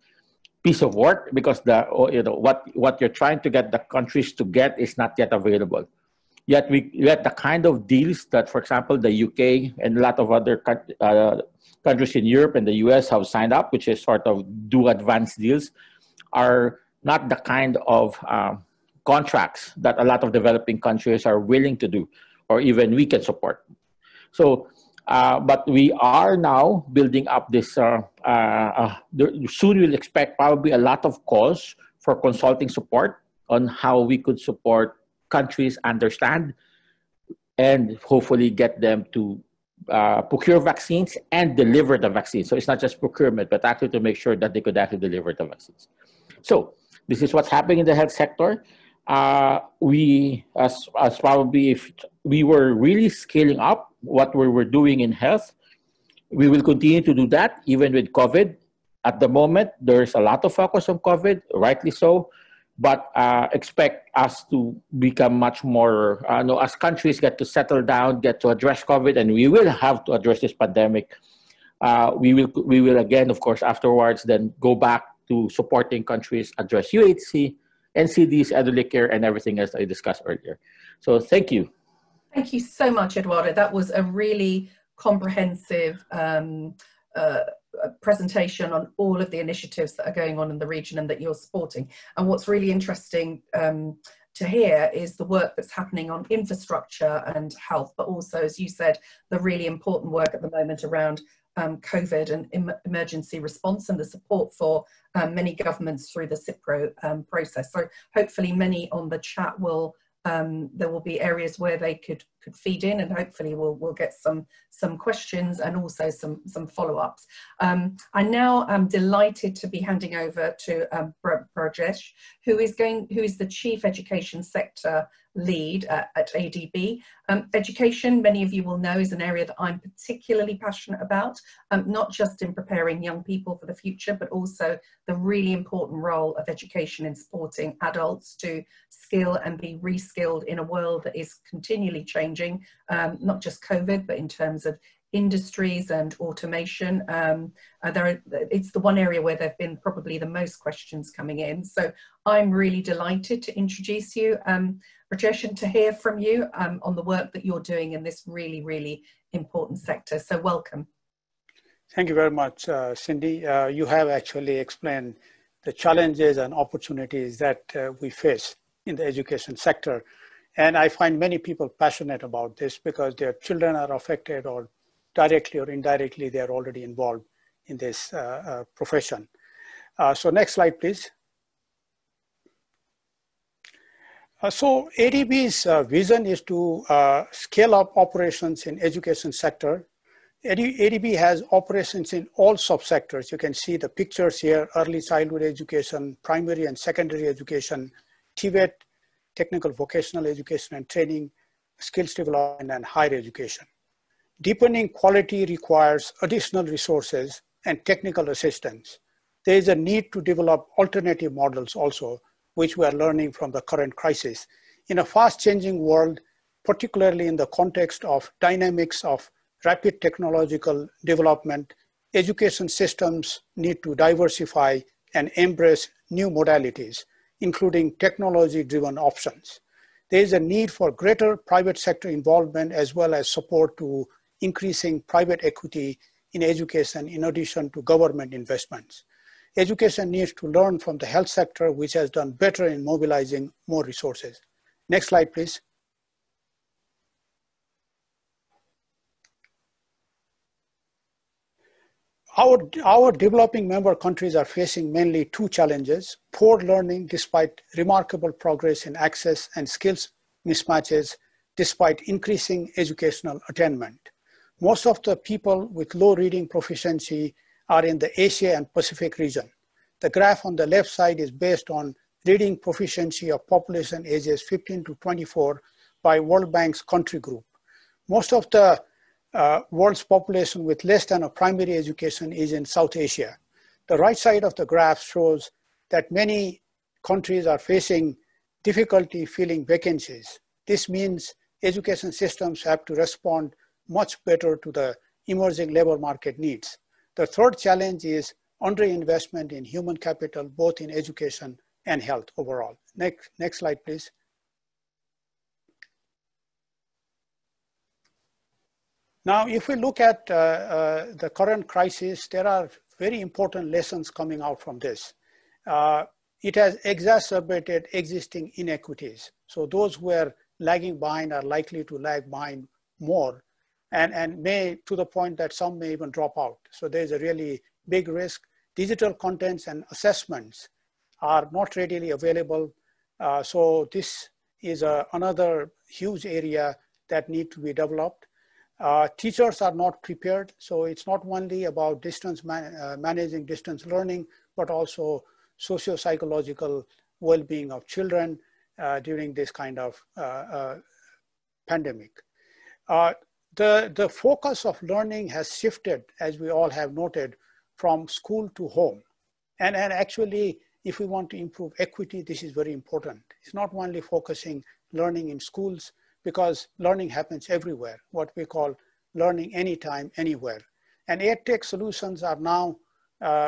Speaker 7: piece of work, because what you're trying to get the countries to get is not yet available. Yet the kind of deals that, for example, the UK and a lot of other countries in Europe and the US have signed up, which is sort of do advanced deals, are not the kind of contracts that a lot of developing countries are willing to do, or even we can support. So, but we are now building up this, soon we'll expect probably a lot of calls for consulting support on how we could support countries understand and hopefully get them to procure vaccines and deliver the vaccines. So it's not just procurement, but actually to make sure that they could actually deliver the vaccines. So this is what's happening in the health sector. We, as probably if we were really scaling up what we were doing in health, we will continue to do that even with COVID. At the moment, there's a lot of focus on COVID, rightly so, but expect us to become much more, as countries get to settle down, get to address COVID, and we will have to address this pandemic. We will again, of course, afterwards, then go back to supporting countries address UHC, NCDs, elderly care, and everything else I discussed earlier. So thank you.
Speaker 2: Thank you so much, Eduardo. That was a really comprehensive presentation on all of the initiatives that are going on in the region and that you're supporting. And what's really interesting to hear is the work that's happening on infrastructure and health, but also, as you said, the really important work at the moment around COVID and emergency response and the support for many governments through the CIPRO process. So hopefully many on the chat will, there will be areas where they could feed in, and hopefully we'll get some questions and also some follow-ups. I now am delighted to be handing over to Brajesh, who is the Chief Education Sector Lead at ADB. Education, many of you will know, is an area that I'm particularly passionate about, not just in preparing young people for the future, but also the really important role of education in supporting adults to skill and be reskilled in a world that is continually changing, not just COVID, but in terms of industries and automation. It's the one area where there have been probably the most questions coming in. So I'm really delighted to introduce you, Brajesh, and to hear from you on the work that you're doing in this really, really important sector. So welcome.
Speaker 8: Thank you very much, Cindy. You have actually explained the challenges and opportunities that we face in the education sector. And I find many people passionate about this because their children are affected, or directly or indirectly, they are already involved in this profession. So next slide, please. So ADB's vision is to scale up operations in education sector. ADB has operations in all subsectors. You can see the pictures here: early childhood education, primary and secondary education, TVET, technical vocational education and training, skills development, and higher education. Deepening quality requires additional resources and technical assistance. There is a need to develop alternative models also, which we are learning from the current crisis. In a fast-changing world, particularly in the context of dynamics of rapid technological development, education systems need to diversify and embrace new modalities, including technology-driven options. There is a need for greater private sector involvement as well as support to increasing private equity in education in addition to government investments. Education needs to learn from the health sector, which has done better in mobilizing more resources. Next slide, please. Our developing member countries are facing mainly two challenges: poor learning despite remarkable progress in access, and skills mismatches despite increasing educational attainment. Most of the people with low reading proficiency are in the Asia and Pacific region. The graph on the left side is based on reading proficiency of population ages 15 to 24 by World Bank's country group. Most of the world's population with less than a primary education is in South Asia. The right side of the graph shows that many countries are facing difficulty filling vacancies. This means education systems have to respond much better to the emerging labor market needs. The third challenge is underinvestment in human capital, both in education and health overall. Next slide, please. Now, if we look at the current crisis, there are very important lessons coming out from this. it has exacerbated existing inequities. So those who are lagging behind are likely to lag behind more, and may, to the point that some may even drop out. So there's a really big risk. Digital contents and assessments are not readily available. So this is another huge area that need to be developed. Teachers are not prepared. So it's not only about managing distance learning, but also socio-psychological well-being of children during this kind of pandemic. The focus of learning has shifted, as we all have noted, from school to home. And actually, if we want to improve equity, this is very important. It's not only focusing learning in schools, because learning happens everywhere, what we call learning anytime, anywhere. And EdTech solutions are now,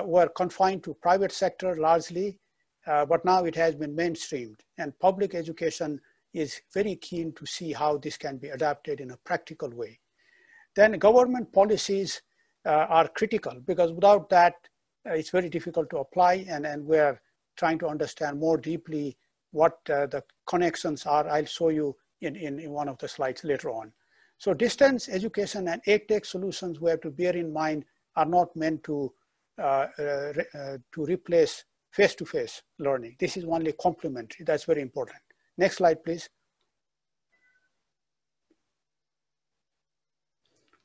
Speaker 8: were confined to private sector largely, but now it has been mainstreamed. And public education is very keen to see how this can be adapted in a practical way. Then government policies are critical, because without that, it's very difficult to apply, and we're trying to understand more deeply what the connections are. I'll show you in one of the slides later on. So distance education and EdTech solutions we have to bear in mind are not meant to replace face-to-face learning. This is only complementary. That's very important. Next slide, please.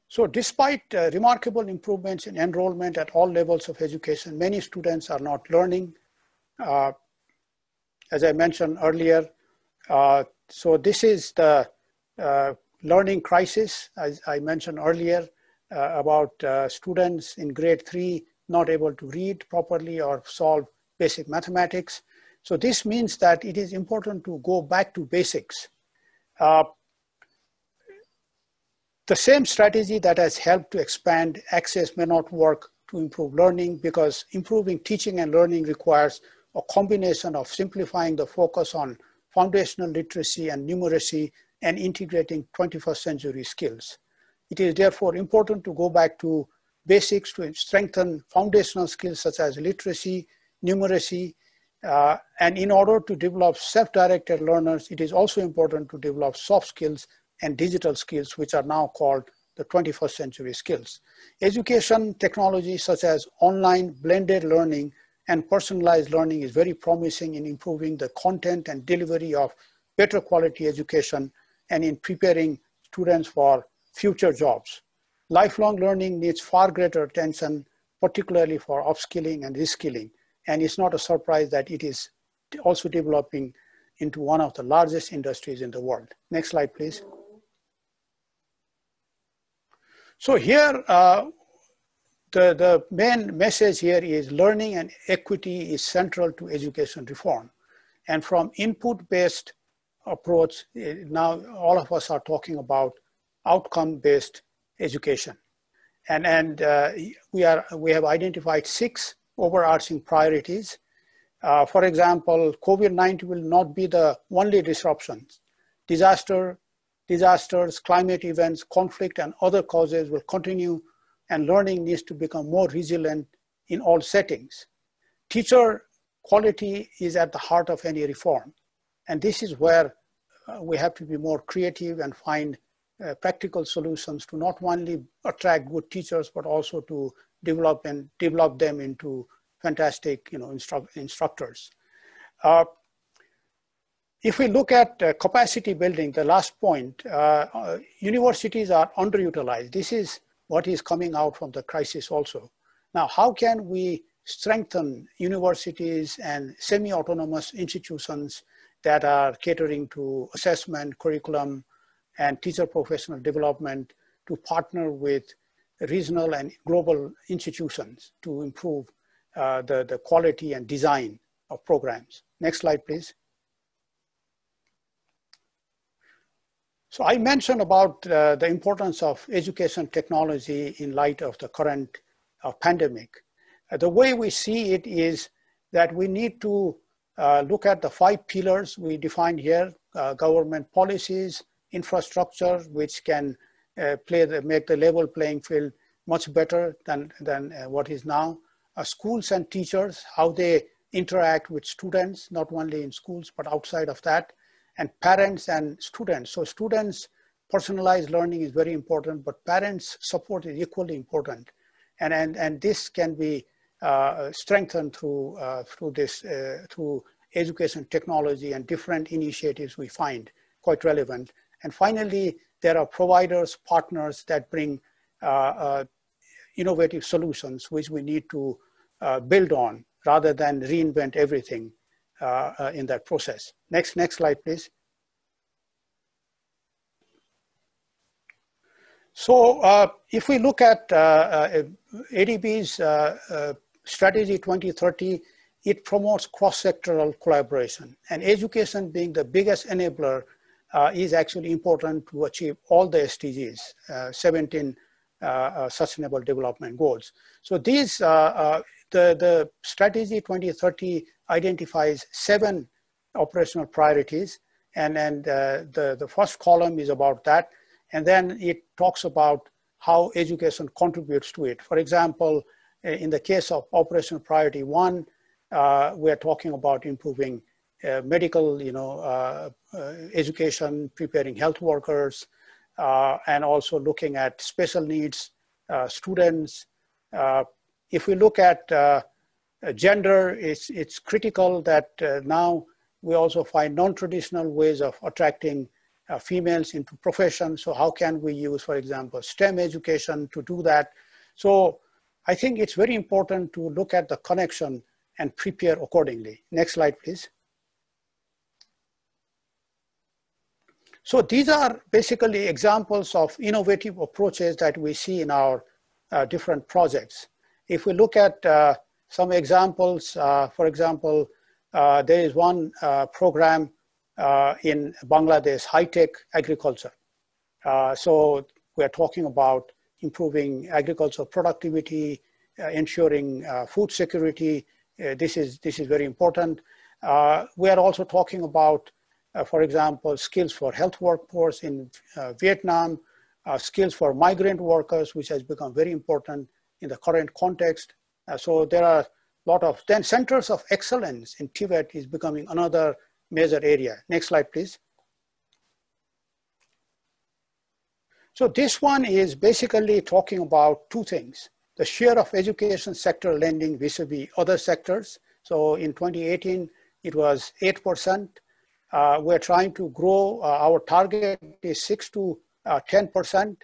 Speaker 8: So despite remarkable improvements in enrollment at all levels of education, many students are not learning. As I mentioned earlier, so this is the learning crisis, as I mentioned earlier, about students in grade 3 not able to read properly or solve basic mathematics. So this means that it is important to go back to basics. The same strategy that has helped to expand access may not work to improve learning, because improving teaching and learning requires a combination of simplifying the focus on foundational literacy and numeracy and integrating 21st century skills. It is therefore important to go back to basics to strengthen foundational skills such as literacy, numeracy, and in order to develop self-directed learners, it is also important to develop soft skills and digital skills, which are now called the 21st century skills. Education technology such as online blended learning and personalized learning is very promising in improving the content and delivery of better quality education and in preparing students for future jobs. Lifelong learning needs far greater attention, particularly for upskilling and reskilling. And it's not a surprise that it is also developing into one of the largest industries in the world. Next slide, please. So here, the main message here is learning and equity is central to education reform. And from input-based approach, now all of us are talking about outcome-based education. And we have identified 6 overarching priorities. For example, COVID-19 will not be the only disruptions. Disasters, climate events, conflict, and other causes will continue, and learning needs to become more resilient in all settings. Teacher quality is at the heart of any reform. And this is where we have to be more creative and find practical solutions to not only attract good teachers, but also to develop them into fantastic instructors. If we look at capacity building, the last point, universities are underutilized. This is what is coming out from the crisis also. Now, how can we strengthen universities and semi-autonomous institutions that are catering to assessment, curriculum, and teacher professional development to partner with regional and global institutions to improve the quality and design of programs? Next slide, please. So I mentioned about the importance of education technology in light of the current pandemic. The way we see it is that we need to look at the 5 pillars we defined here: government policies, infrastructure, which can make the level playing field much better than what is now, schools and teachers, how they interact with students, not only in schools, but outside of that, and parents and students. So students, personalized learning is very important, but parents' support is equally important. And this can be strengthened through through education technology and different initiatives we find quite relevant. And finally, there are providers, partners that bring innovative solutions which we need to build on rather than reinvent everything in that process. Next slide, please. So if we look at ADB's Strategy 2030, it promotes cross-sectoral collaboration, and education being the biggest enabler is actually important to achieve all the SDGs, 17 Sustainable Development Goals. So these, the Strategy 2030 identifies 7 operational priorities, and the first column is about that, and then it talks about how education contributes to it. For example, in the case of operational priority 1, we're talking about improving medical, education, preparing health workers, and also looking at special needs students. If we look at gender, it's critical that now we also find non-traditional ways of attracting females into professions. So how can we use, for example, STEM education to do that? So I think it's very important to look at the connection and prepare accordingly. Next slide, please. So these are basically examples of innovative approaches that we see in our different projects. If we look at some examples, for example, there is one program in Bangladesh, high-tech agriculture. So we're talking about improving agricultural productivity, ensuring food security. This is very important. We are also talking about, for example, skills for health workforce in Vietnam, skills for migrant workers, which has become very important in the current context. So there are a lot of, then centers of excellence in Tibet is becoming another major area. Next slide, please. So this one is basically talking about 2 things. The share of education sector lending vis-a-vis other sectors. So in 2018, it was 8%. We're trying to grow, our target is 6 to 10%,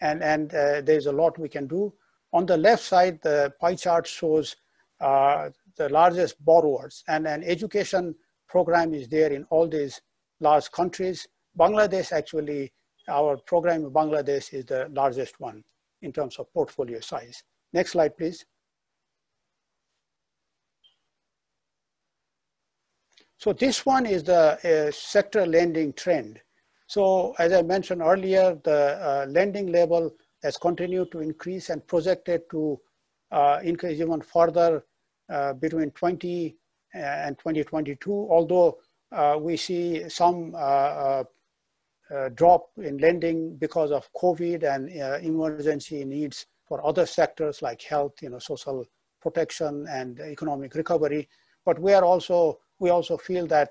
Speaker 8: and there's a lot we can do. On the left side, the pie chart shows the largest borrowers, and an education program is there in all these large countries. Bangladesh, actually, our program in Bangladesh is the largest one in terms of portfolio size. Next slide, please. So this one is the sector lending trend. So as I mentioned earlier, the lending level has continued to increase and projected to increase even further between 20 and 2022, although we see some drop in lending because of COVID and emergency needs for other sectors like health, social protection and economic recovery. But we also feel that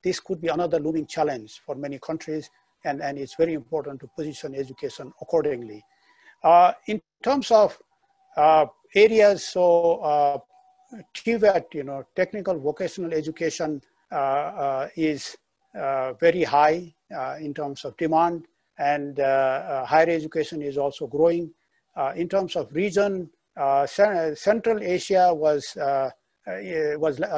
Speaker 8: this could be another looming challenge for many countries, and it's very important to position education accordingly. In terms of areas, so TVET, technical vocational education is very high in terms of demand, and higher education is also growing. In terms of region, Central Asia was a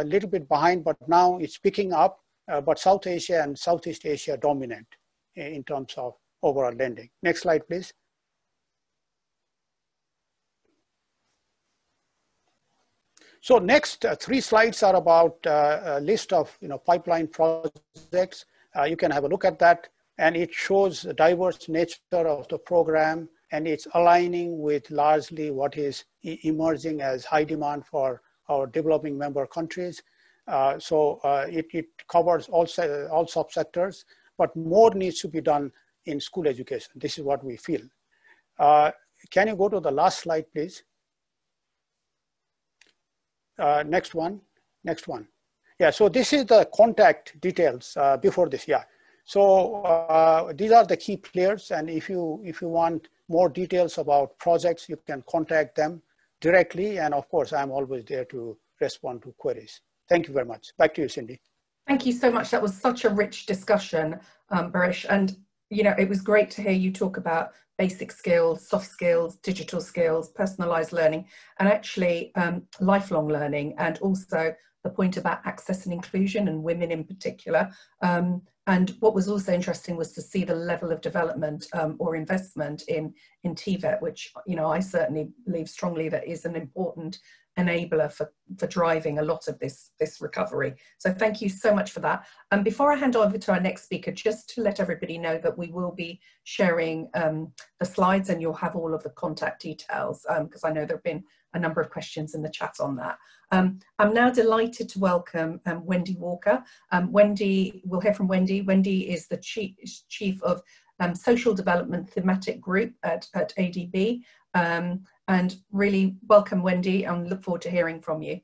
Speaker 8: little bit behind, but now it's picking up. But South Asia and Southeast Asia dominate in terms of overall lending. Next slide, please. So next 3 slides are about a list of pipeline projects. You can have a look at that, and it shows the diverse nature of the program, and it's aligning with largely what is emerging as high demand for our developing member countries. So it covers all subsectors, but more needs to be done in school education. This is what we feel. Can you go to the last slide, please? Next one. Next one. Yeah, so this is the contact details before this, yeah. So these are the key players, and if you want more details about projects, you can contact them directly, and of course, I'm always there to respond to queries. Thank you very much. Back to you, Cindy.
Speaker 2: Thank you so much. That was such a rich discussion, Barish, and you know, it was great to hear you talk about basic skills, soft skills, digital skills, personalized learning, and actually lifelong learning, and also the point about access and inclusion and women in particular. And what was also interesting was to see the level of development or investment in TVET, which, you know, I certainly believe strongly that is an important enabler for driving a lot of this recovery. So thank you so much for that. Before I hand over to our next speaker, just to let everybody know that we will be sharing the slides, and you'll have all of the contact details, because I know there have been a number of questions in the chat on that. I'm now delighted to welcome Wendy Walker. Wendy, we'll hear from Wendy. Wendy is the Chief of Social Development Thematic Group at ADB. And really welcome, Wendy, and look forward to hearing from you.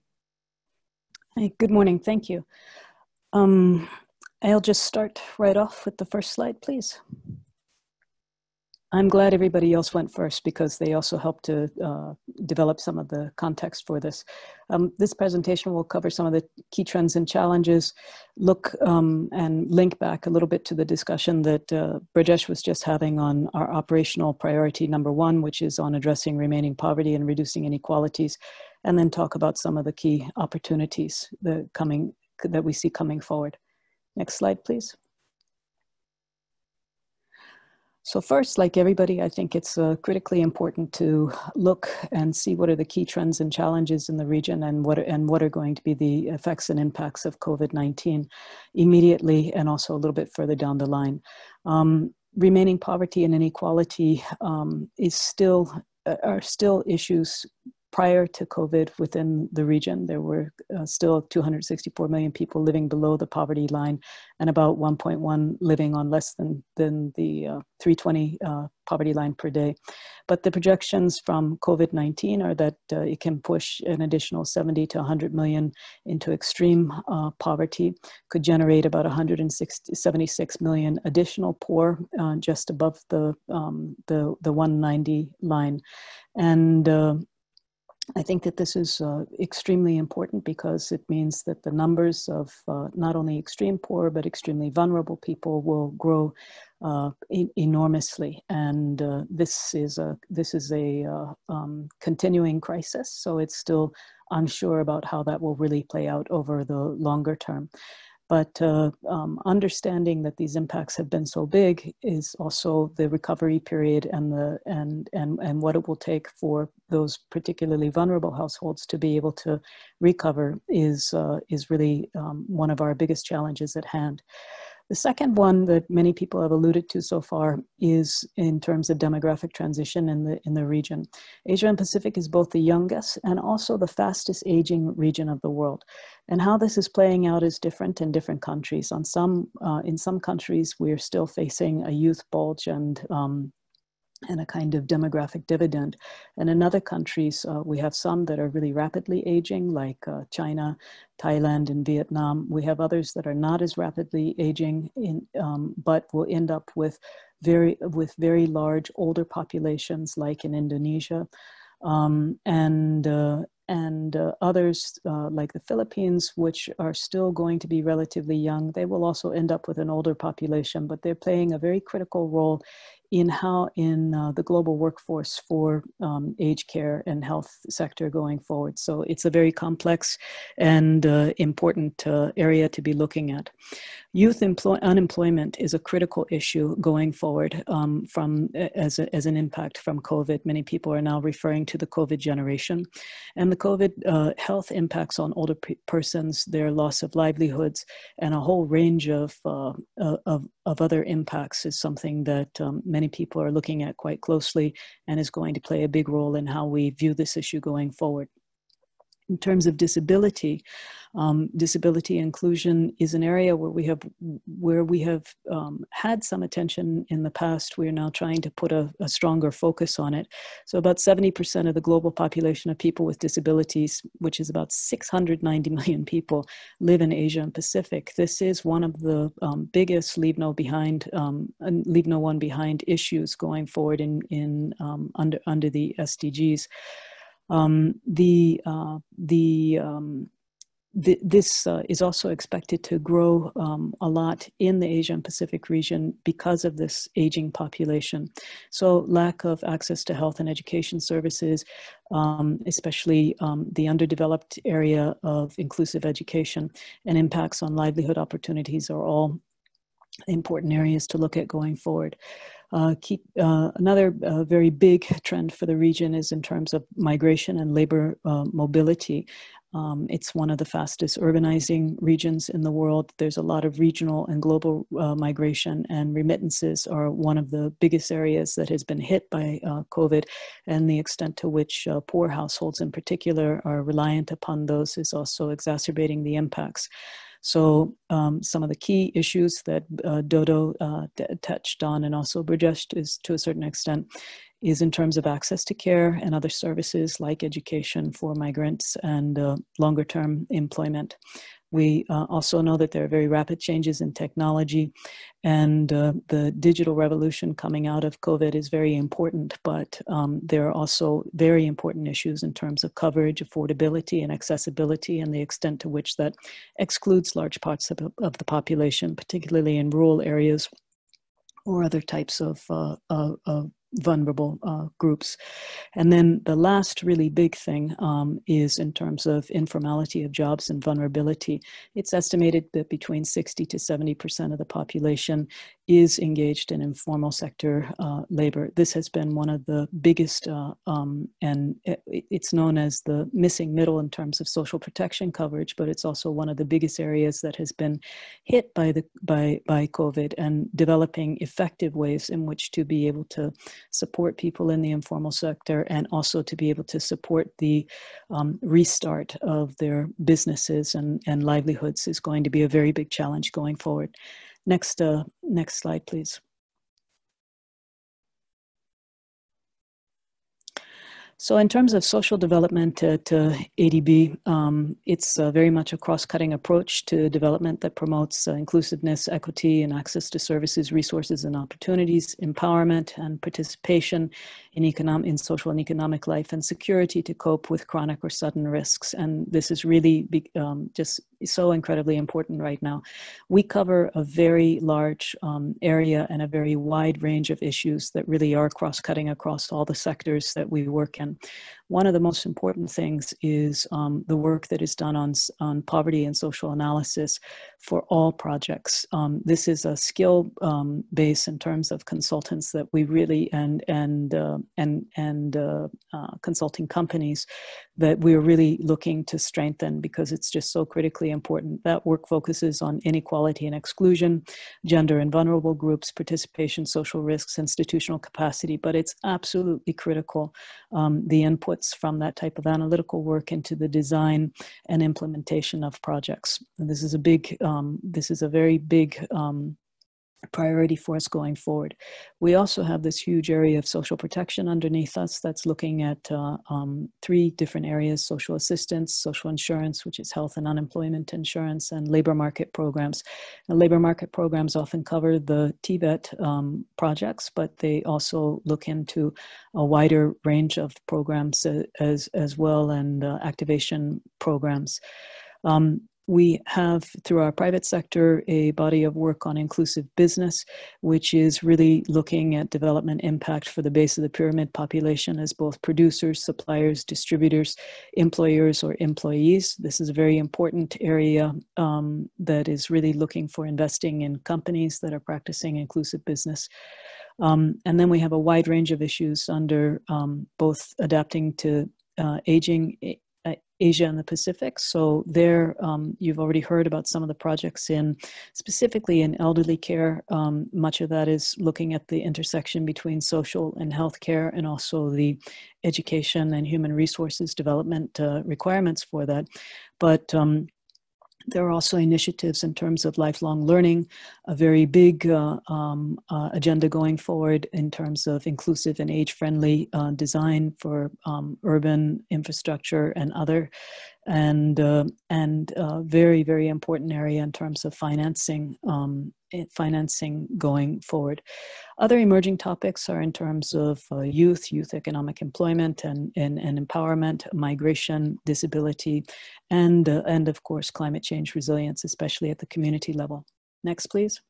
Speaker 9: Hey, good morning, thank you. I'll just start right off with the first slide, please. I'm glad everybody else went first because they also helped to develop some of the context for this. This presentation will cover some of the key trends and challenges, look and link back a little bit to the discussion that Brajesh was just having on our operational priority #1, which is on addressing remaining poverty and reducing inequalities, and then talk about some of the key opportunities that we see coming forward. Next slide, please. So first, like everybody, I think it's critically important to look and see what are the key trends and challenges in the region, and what are going to be the effects and impacts of COVID-19 immediately and also a little bit further down the line. Remaining poverty and inequality are still issues prior to COVID within the region. There were still 264 million people living below the poverty line, and about 1.1 living on less than the 320 poverty line per day. But the projections from COVID-19 are that it can push an additional 70 to 100 million into extreme poverty, could generate about 176 million additional poor, just above the 190 line. And I think that this is extremely important because it means that the numbers of not only extreme poor but extremely vulnerable people will grow enormously, and this is a continuing crisis. So it's still unsure about how that will really play out over the longer term. But understanding that these impacts have been so big is also the recovery period and what it will take for those particularly vulnerable households to be able to recover is really one of our biggest challenges at hand. The second one that many people have alluded to so far is in terms of demographic transition in the region. Asia and Pacific is both the youngest and also the fastest aging region of the world. And how this is playing out is different in different countries. In some countries, we're still facing a youth bulge and a kind of demographic dividend. And in other countries, we have some that are really rapidly aging, like China, Thailand, and Vietnam. We have others that are not as rapidly aging, but will end up with very large older populations, like in Indonesia. And others like the Philippines, which are still going to be relatively young, they will also end up with an older population, but they're playing a very critical role in the global workforce for aged care and health sector going forward. So it's a very complex and important area to be looking at. Youth unemployment is a critical issue going forward as an impact from COVID. Many people are now referring to the COVID generation, and the COVID health impacts on older persons, their loss of livelihoods, and a whole range of other impacts is something that many people are looking at quite closely and is going to play a big role in how we view this issue going forward. In terms of disability, disability inclusion is an area where we have had some attention in the past. We are now trying to put a stronger focus on it. So about 70% of the global population of people with disabilities, which is about 690 million people, live in Asia and Pacific. This is one of the biggest leave no one behind issues going forward under the SDGs. This is also expected to grow a lot in the Asia and Pacific region because of this aging population. So lack of access to health and education services, especially the underdeveloped area of inclusive education, and impacts on livelihood opportunities are all important areas to look at going forward. Another very big trend for the region is in terms of migration and labor mobility. It's one of the fastest urbanizing regions in the world. There's a lot of regional and global migration, and remittances are one of the biggest areas that has been hit by COVID, and the extent to which poor households in particular are reliant upon those is also exacerbating the impacts. So some of the key issues that Dodo touched on, and also Burjesh is to a certain extent, is in terms of access to care and other services like education for migrants and longer term employment. We also know that there are very rapid changes in technology, and the digital revolution coming out of COVID is very important, but there are also very important issues in terms of coverage, affordability, and accessibility, and the extent to which that excludes large parts of the population, particularly in rural areas or other types of vulnerable groups. And then the last really big thing is in terms of informality of jobs and vulnerability. It's estimated that between 60 to 70% of the population is engaged in informal sector labor. This has been one of the biggest, and it's known as the missing middle in terms of social protection coverage, but it's also one of the biggest areas that has been hit by COVID, and developing effective ways in which to be able to support people in the informal sector, and also to be able to support the restart of their businesses and livelihoods is going to be a very big challenge going forward. Next slide, please. So in terms of social development at ADB, it's very much a cross-cutting approach to development that promotes inclusiveness, equity, and access to services, resources, and opportunities, empowerment and participation in social and economic life, and security to cope with chronic or sudden risks. And this is really just so incredibly important right now. We cover a very large area and a very wide range of issues that really are cross-cutting across all the sectors that we work in. One of the most important things is the work that is done on poverty and social analysis for all projects. This is a skill base in terms of consultants that we really, and consulting companies that we're really looking to strengthen, because it's just so critically important. That work focuses on inequality and exclusion, gender and vulnerable groups, participation, social risks, institutional capacity, but it's absolutely critical, the inputs from that type of analytical work into the design and implementation of projects. And this is a very big priority for us going forward. We also have this huge area of social protection underneath us that's looking at 3 different areas: social assistance, social insurance, which is health and unemployment insurance, and labor market programs. And labor market programs often cover the TVET projects, but they also look into a wider range of programs as well, and activation programs. We have, through our private sector, a body of work on inclusive business, which is really looking at development impact for the base of the pyramid population as both producers, suppliers, distributors, employers, or employees. This is a very important area that is really looking for investing in companies that are practicing inclusive business. And then we have a wide range of issues under both adapting to Asia and the Pacific. So there, you've already heard about some of the projects specifically in elderly care. Much of that is looking at the intersection between social and healthcare, and also the education and human resources development requirements for that. But there are also initiatives in terms of lifelong learning, a very big agenda going forward in terms of inclusive and age-friendly design for urban infrastructure and other, and very, very important area in terms of financing going forward. Other emerging topics are in terms of youth economic employment and empowerment, migration, disability, and of course, climate change resilience, especially at the community level. Next, please.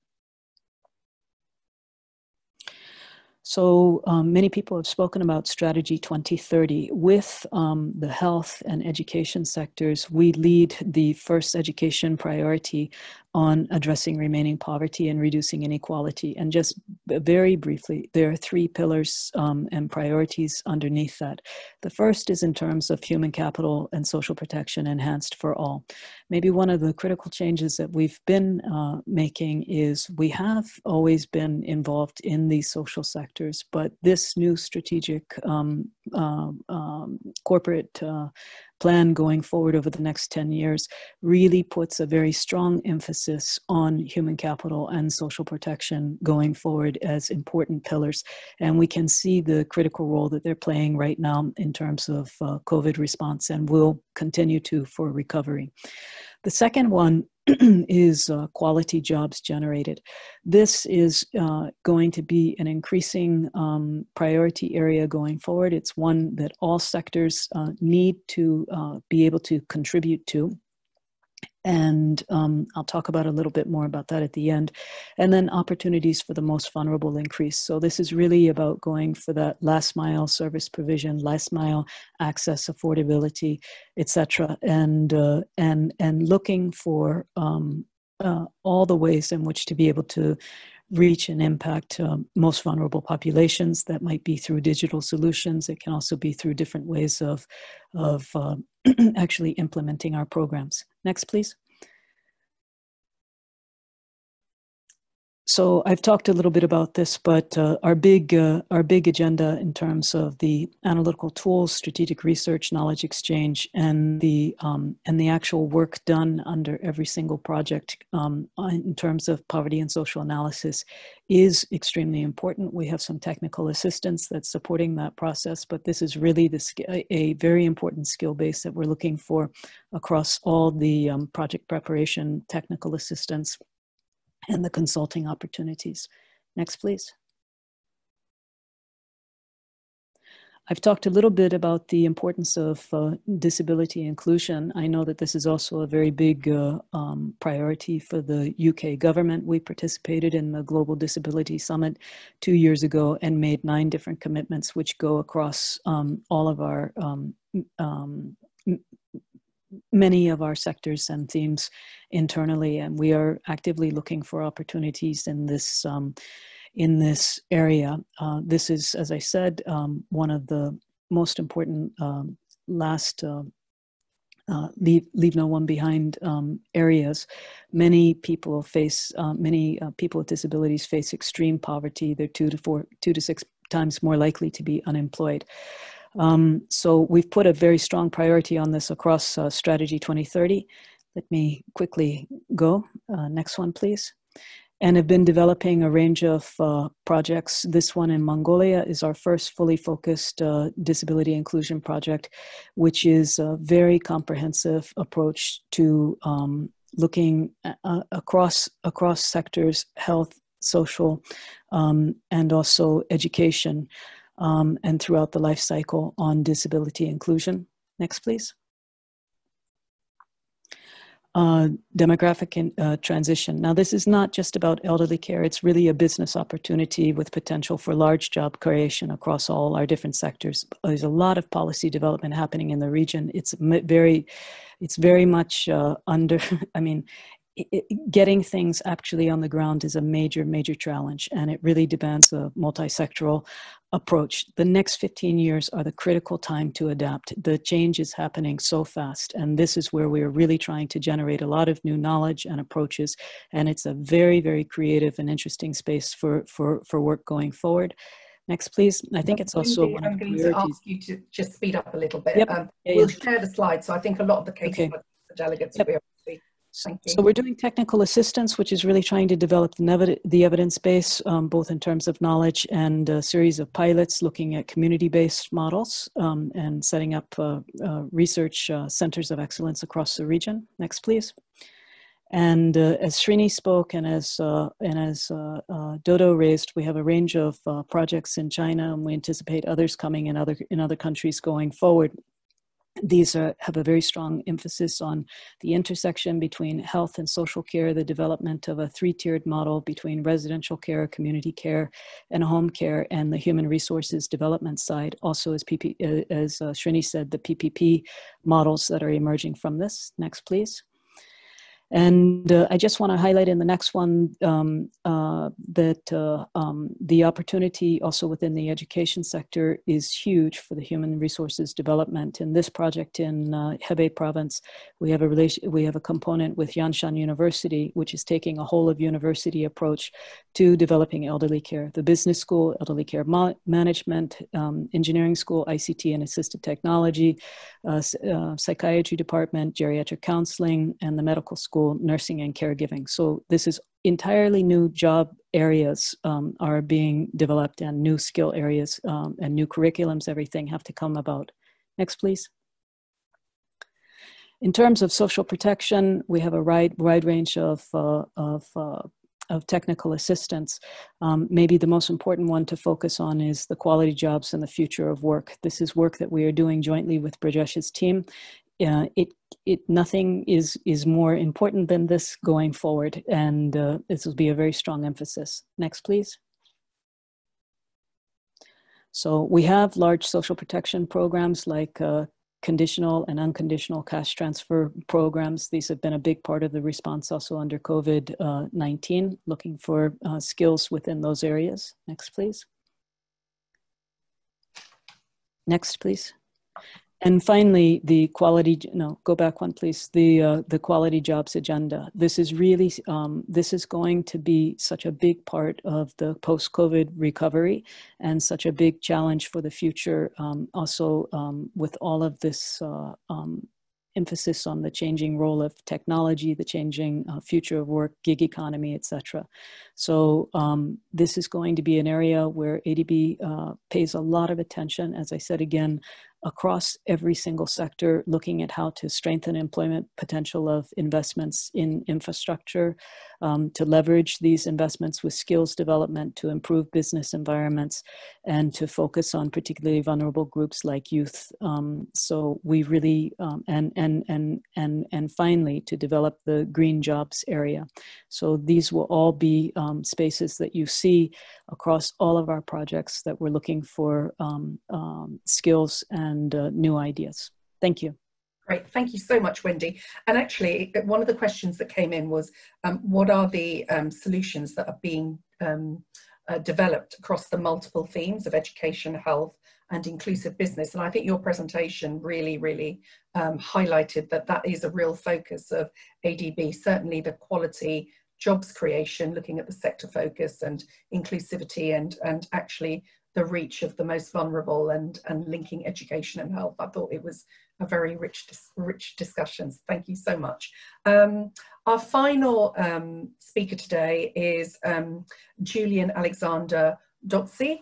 Speaker 9: So many people have spoken about Strategy 2030. With the health and education sectors, we lead the first education priority on addressing remaining poverty and reducing inequality. And just very briefly, there are 3 pillars and priorities underneath that. The first is in terms of human capital and social protection enhanced for all. Maybe one of the critical changes that we've been making is we have always been involved in these social sectors, but this new strategic corporate plan going forward over the next 10 years really puts a very strong emphasis on human capital and social protection going forward as important pillars. And we can see the critical role that they're playing right now in terms of COVID response, and will continue to for recovery. The second one is quality jobs generated. This is going to be an increasing priority area going forward. It's one that all sectors need to be able to contribute to. And I'll talk about a little bit more about that at the end. And then opportunities for the most vulnerable increase. So this is really about going for that last mile service provision, last mile access, affordability, etc., and looking for all the ways in which to be able to reach and impact most vulnerable populations. That might be through digital solutions. It can also be through different ways of actually implementing our programs. Next, please. So I've talked a little bit about this, but our big agenda in terms of the analytical tools, strategic research, knowledge exchange, and the actual work done under every single project in terms of poverty and social analysis is extremely important. We have some technical assistance that's supporting that process, but this is really a very important skill base that we're looking for across all the project preparation, technical assistance, and the consulting opportunities. Next, please. I've talked a little bit about the importance of disability inclusion. I know that this is also a very big priority for the UK government. We participated in the Global Disability Summit 2 years ago and made 9 different commitments which go across all of our many of our sectors and themes internally, and we are actively looking for opportunities in this area. This is, as I said, one of the most important leave no one behind areas. Many people with disabilities face extreme poverty. They're 2 to 6 times more likely to be unemployed. So we've put a very strong priority on this across Strategy 2030. Let me quickly go. Next one, please. And have been developing a range of projects. This one in Mongolia is our first fully focused disability inclusion project, which is a very comprehensive approach to looking across sectors, health, social, and also education, and throughout the life cycle on disability inclusion. Next, please. Demographic transition. Now, this is not just about elderly care. It's really a business opportunity with potential for large job creation across all our different sectors. There's a lot of policy development happening in the region. It's very much getting things actually on the ground is a major, major challenge, and it really demands a multi-sectoral approach. The next 15 years are the critical time to adapt. The change is happening so fast, and this is where we are really trying to generate a lot of new knowledge and approaches, and it's a very, very creative and interesting space for work going forward. Next, please. I think it's also one of the priorities.
Speaker 2: I'm going to ask you to just speed up a little bit.
Speaker 9: Yep.
Speaker 2: We'll share the slides, so I think a lot of the case studies for delegates will be able to see.
Speaker 9: So we're doing technical assistance, which is really trying to develop the evidence base, both in terms of knowledge and a series of pilots looking at community-based models and setting up research centers of excellence across the region. Next, please. And as Srini spoke and as Dodo raised, we have a range of projects in China, and we anticipate others coming in other countries going forward. These have a very emphasis emphasis on the intersection between health and social care, the development of a three-tiered model between residential care, community care, and home care, and the human resources development side. Also, as Srini said, the PPP models that are emerging from this. Next, please. And I just want to highlight in the next one that the opportunity also within the education sector is huge for the human resources development. In this project in Hebei province, we have a component with Yanshan University, which is taking a whole of university approach to developing elderly care. The business school, elderly care management, engineering school, ICT and assisted technology, psychiatry department, geriatric counseling, and the medical school, nursing and caregiving. So this is entirely new job areas are being developed, and new skill areas and new curriculums, everything have to come about. Next, please. In terms of social protection, we have a wide range of technical assistance. Maybe the most important one to focus on is the quality jobs and the future of work. This is work that we are doing jointly with Brajesh's team. Nothing is more important than this going forward, and this will be a very strong emphasis. Next, please. So we have large social protection programs like conditional and unconditional cash transfer programs. These have been a big part of the response also under COVID-19, looking for skills within those areas. Next, please. Next, please. And finally, the quality, no, go back one, please. The quality jobs agenda. This is really, this is going to be such a big part of the post-COVID recovery and such a big challenge for the future. Also, with all of this emphasis on the changing role of technology, the changing future of work, gig economy, etc. So this is going to be an area where ADB pays a lot of attention, as I said again, across every single sector, looking at how to strengthen employment potential of investments in infrastructure, to leverage these investments with skills development to improve business environments, and to focus on particularly vulnerable groups like youth. So we really, and finally, to develop the green jobs area. So these will all be spaces that you see across all of our projects that we're looking for skills and new ideas. Thank you.
Speaker 2: Great, thank you so much, Wendy. And actually, one of the questions that came in was, what are the solutions that are being developed across the multiple themes of education, health, and inclusive business? And I think your presentation really highlighted that that is a real focus of ADB, certainly the quality jobs creation, looking at the sector focus and inclusivity and actually the reach of the most vulnerable and linking education and health. I thought it was a very rich discussion. Thank you so much. Our final speaker today is Julian Alexander Dotsy.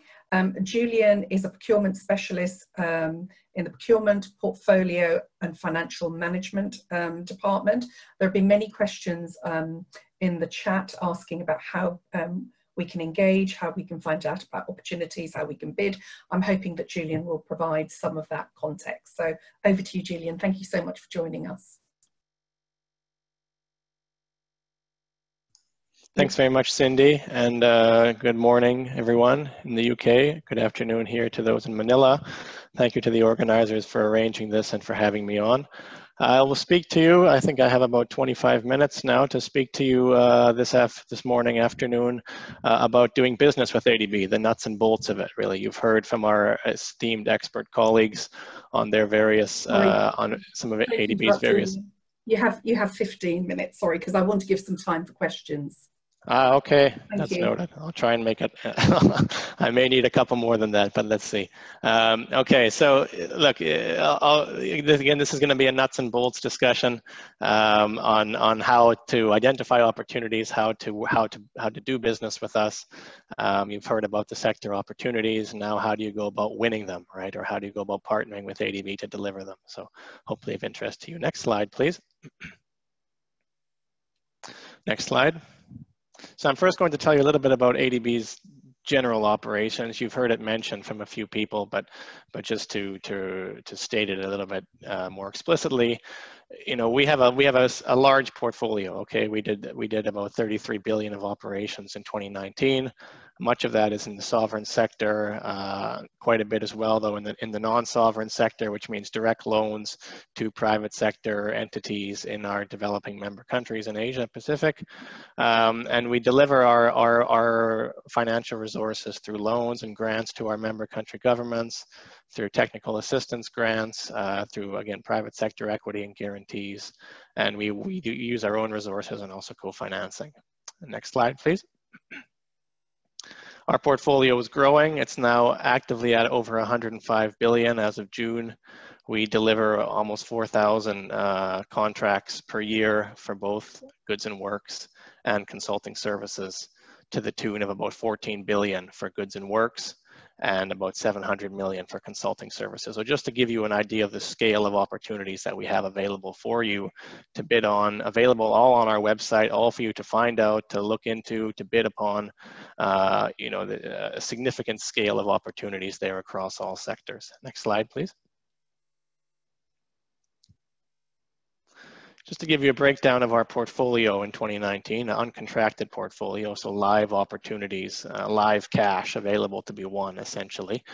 Speaker 2: Julian is a procurement specialist in the procurement, portfolio and financial management department. There have been many questions in the chat asking about how we can engage, how we can find out about opportunities, how we can bid. I'm hoping that Julian will provide some of that context. So over to you, Julian. Thank you so much for joining us.
Speaker 10: Thanks very much, Cindy, and good morning, everyone in the UK. Good afternoon here to those in Manila. Thank you to the organizers for arranging this and for having me on. I will speak to you. I think I have about 25 minutes now to speak to you this morning, afternoon, about doing business with ADB, the nuts and bolts of it, really. You've heard from our esteemed expert colleagues on their various, on some of ADB's various.
Speaker 2: You have 15 minutes, sorry, because I want to give some time for questions.
Speaker 10: Okay,
Speaker 2: Thank
Speaker 10: that's
Speaker 2: you.
Speaker 10: noted. I'll try and make it. I may need a couple more than that, but let's see. Okay, so look, again, this is going to be a nuts and bolts discussion on how to identify opportunities, how to do business with us. You've heard about the sector opportunities. Now, how do you go about winning them, right? Or how do you go about partnering with ADB to deliver them? So, hopefully, of interest to you. Next slide, please. Next slide. So I'm first going to tell you a little bit about ADB's general operations. You've heard it mentioned from a few people, but just to state it a little bit more explicitly, you know, we have a large portfolio. Okay, we did about 33 billion of operations in 2019. Much of that is in the sovereign sector, quite a bit as well, though, in the non-sovereign sector, which means direct loans to private sector entities in our developing member countries in Asia Pacific. And we deliver our financial resources through loans and grants to our member country governments, through technical assistance grants, through, again, private sector equity and guarantees. And we do use our own resources and also co-financing. Next slide, please. Our portfolio is growing. It's now actively at over 105 billion as of June. We deliver almost 4,000 contracts per year for both goods and works and consulting services, to the tune of about 14 billion for goods and works and about 700 million for consulting services. So just to give you an idea of the scale of opportunities that we have available for you to bid on, available all on our website, all for you to find out, to look into, to bid upon, you know, a significant scale of opportunities there across all sectors. Next slide, please. Just to give you a breakdown of our portfolio in 2019, an uncontracted portfolio, so live opportunities, live cash available to be won, essentially.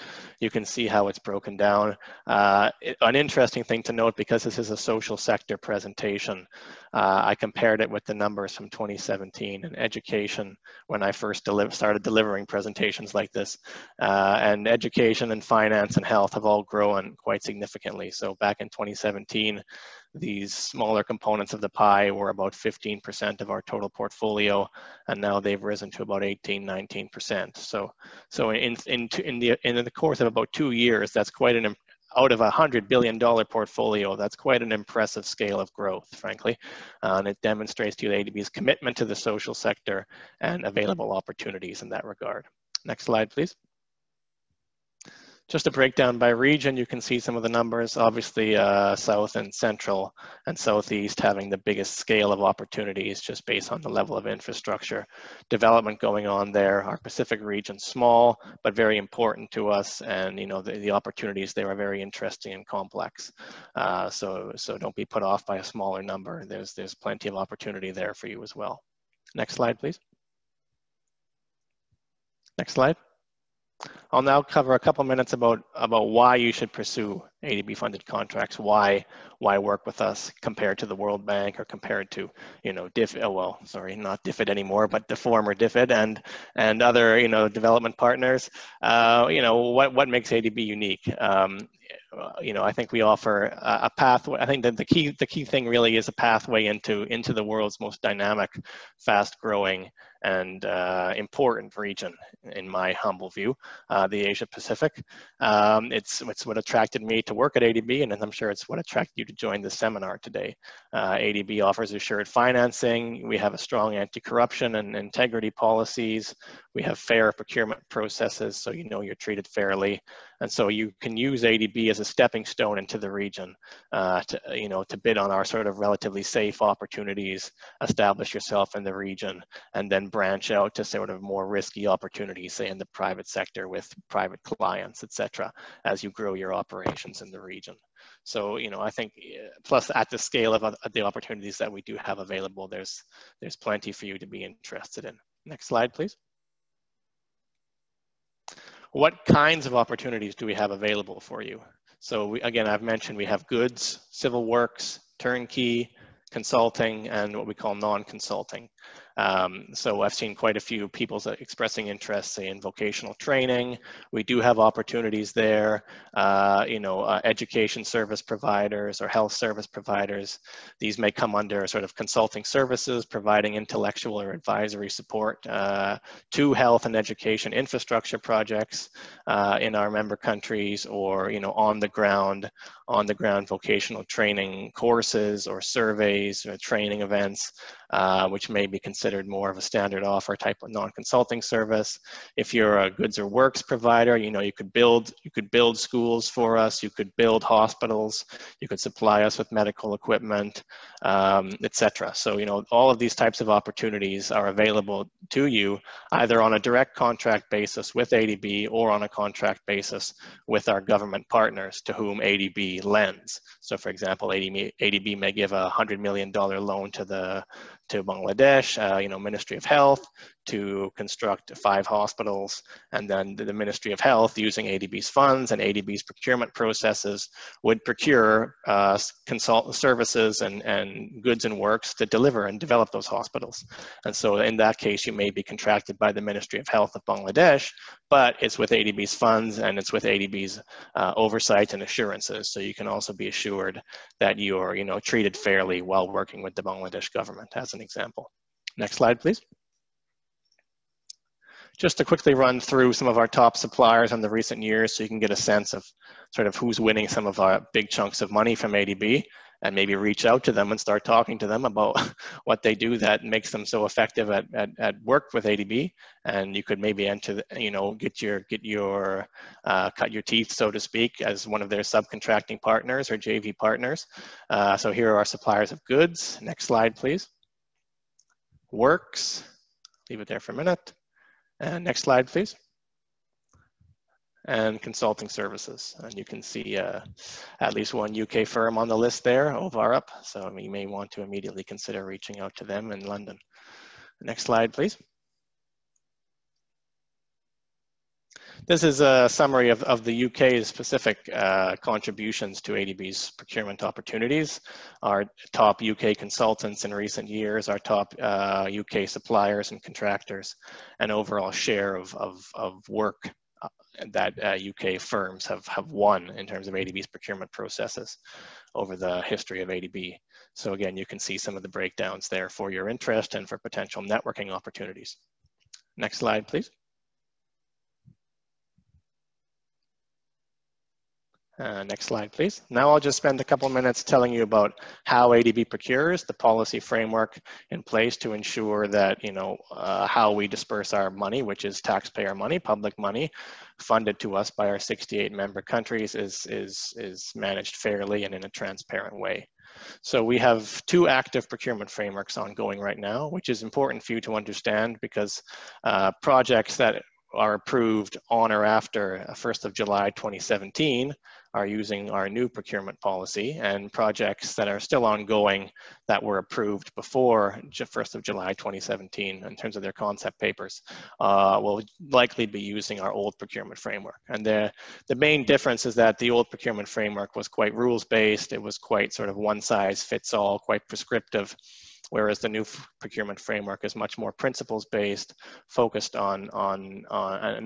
Speaker 10: You can see how it's broken down. An interesting thing to note, because this is a social sector presentation, I compared it with the numbers from 2017 in education when I first started delivering presentations like this. And education and finance and health have all grown quite significantly. So back in 2017, these smaller components of the pie were about 15% of our total portfolio, and now they've risen to about 18–19%. So in the course of about 2 years, that's quite an, out of $100 billion portfolio, that's quite an impressive scale of growth, frankly. And it demonstrates to you ADB's commitment to the social sector and available opportunities in that regard. Next slide, please. Just a breakdown by region, you can see some of the numbers. Obviously, South and Central and Southeast having the biggest scale of opportunities just based on the level of infrastructure development going on there. Our Pacific region, small, but very important to us. And you know, the opportunities there are very interesting and complex. So don't be put off by a smaller number. There's plenty of opportunity there for you as well. Next slide, please. Next slide. I'll now cover a couple minutes about why you should pursue ADB funded contracts, why work with us compared to the World Bank or compared to, you know, well, sorry, not DFID anymore, but the former DFID and other, you know, development partners. You know, what makes ADB unique? You know, I think we offer a pathway. I think that the key thing really is a pathway into the world's most dynamic, fast-growing, and important region, in my humble view, the Asia Pacific. It's what attracted me to work at ADB, and I'm sure it's what attracted you to join this seminar today. ADB offers assured financing. We have a strong anti-corruption and integrity policies. We have fair procurement processes, so you know you're treated fairly. And so you can use ADB as a stepping stone into the region to bid on our sort of relatively safe opportunities, establish yourself in the region, and then branch out to sort of more risky opportunities, say in the private sector with private clients, etc., as you grow your operations in the region. So, you know, I think plus at the scale of the opportunities that we do have available, there's plenty for you to be interested in. Next slide, please. What kinds of opportunities do we have available for you? So again, I've mentioned we have goods, civil works, turnkey, consulting, and what we call non-consulting. So I've seen quite a few people expressing interest, say, in vocational training. We do have opportunities there, education service providers or health service providers. These may come under sort of consulting services, providing intellectual or advisory support to health and education infrastructure projects in our member countries, or on the ground vocational training courses or surveys or training events, which may be considered more of a standard offer type of non-consulting service. If you're a goods or works provider, you could build schools for us, you could build hospitals, you could supply us with medical equipment, etc. So all of these types of opportunities are available to you either on a direct contract basis with ADB or on a contract basis with our government partners to whom ADB lends. So for example, ADB may give a $100 million loan to Bangladesh, Ministry of Health, to construct 5 hospitals, and then the Ministry of Health, using ADB's funds and ADB's procurement processes, would procure consult services and goods and works to deliver and develop those hospitals. And so in that case, you may be contracted by the Ministry of Health of Bangladesh, but it's with ADB's funds and it's with ADB's oversight and assurances. So you can also be assured that you're treated fairly while working with the Bangladesh government, as an example. Next slide, please. Just to quickly run through some of our top suppliers in the recent years so you can get a sense of sort of who's winning some of our big chunks of money from ADB, and maybe reach out to them and start talking to them about what they do that makes them so effective at work with ADB. And you could maybe enter, cut your teeth, so to speak, as one of their subcontracting partners or JV partners. So here are our suppliers of goods. Next slide, please. Works, leave it there for a minute. And next slide, please. And consulting services. And you can see at least one UK firm on the list there, Ovarup. So you may want to immediately consider reaching out to them in London. Next slide, please. This is a summary of the UK's specific contributions to ADB's procurement opportunities. Our top UK consultants in recent years, our top UK suppliers and contractors, and overall share of work that UK firms have won in terms of ADB's procurement processes over the history of ADB. So again, you can see some of the breakdowns there for your interest and for potential networking opportunities. Next slide, please. Next slide, please. Now I'll just spend a couple minutes telling you about how ADB procures, the policy framework in place to ensure that, how we disperse our money, which is taxpayer money, public money, funded to us by our 68 member countries, is managed fairly and in a transparent way. So we have 2 active procurement frameworks ongoing right now, which is important for you to understand because projects that are approved on or after 1st of July 2017 are using our new procurement policy, and projects that are still ongoing that were approved before 1st of July 2017 in terms of their concept papers will likely be using our old procurement framework. And the main difference is that the old procurement framework was quite rules-based, it was quite sort of one-size-fits-all, quite prescriptive, whereas the new procurement framework is much more principles-based, focused on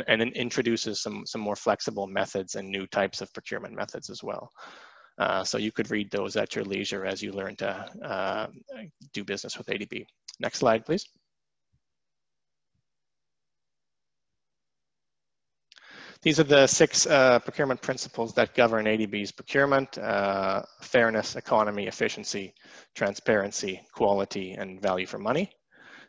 Speaker 10: and introduces some more flexible methods and new types of procurement methods as well. So you could read those at your leisure as you learn to do business with ADB. Next slide, please. These are the 6 procurement principles that govern ADB's procurement: fairness, economy, efficiency, transparency, quality, and value for money.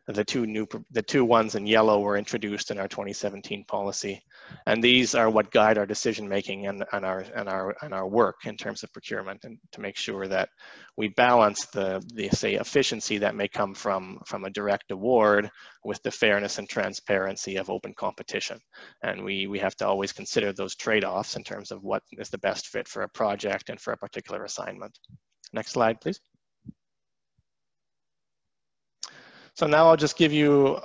Speaker 10: The two ones in yellow were introduced in our 2017 policy, and these are what guide our decision making and our work in terms of procurement, and to make sure that we balance the say efficiency that may come from a direct award with the fairness and transparency of open competition. And we have to always consider those trade-offs in terms of what is the best fit for a project and for a particular assignment. Next slide, please. So now I'll just give you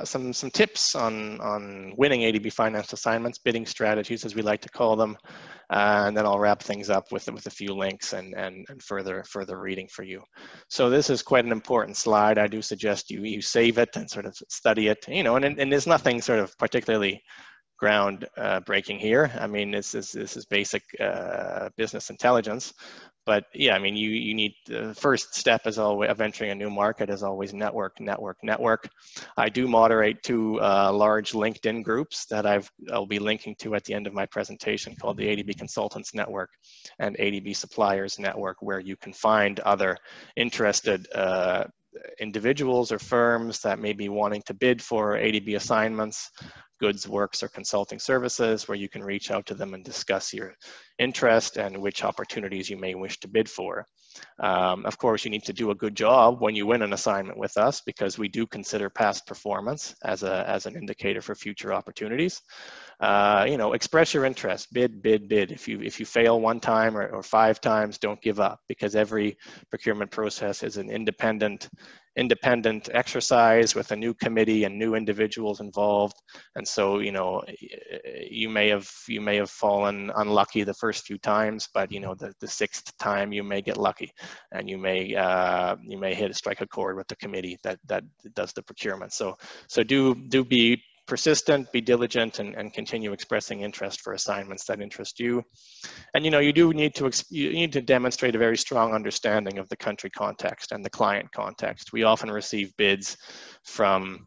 Speaker 10: some tips on winning ADB financed assignments, bidding strategies as we like to call them, and then I'll wrap things up with a few links and further reading for you. So this is quite an important slide. I do suggest you save it and sort of study it, you know, and there's nothing sort of particularly ground breaking here. I mean, this is basic business intelligence. But yeah, I mean, you need, the first step is always of entering a new market is always network. I do moderate 2 large LinkedIn groups that I'll be linking to at the end of my presentation, called the ADB Consultants Network and ADB Suppliers Network, where you can find other interested individuals or firms that may be wanting to bid for ADB assignments, goods, works, or consulting services, where you can reach out to them and discuss your interest and which opportunities you may wish to bid for. Of course, you need to do a good job when you win an assignment with us, because we do consider past performance as an indicator for future opportunities. You know, express your interest, bid. If you fail 1 time or 5 times, don't give up, because every procurement process is an independent exercise with a new committee and new individuals involved. And so, you know, you may have fallen unlucky the first few times, but you know, the 6th time you may get lucky, and you may strike a chord with the committee that does the procurement. So do be persistent, be diligent, and continue expressing interest for assignments that interest you. And you know, you need to demonstrate a very strong understanding of the country context and the client context. We often receive bids from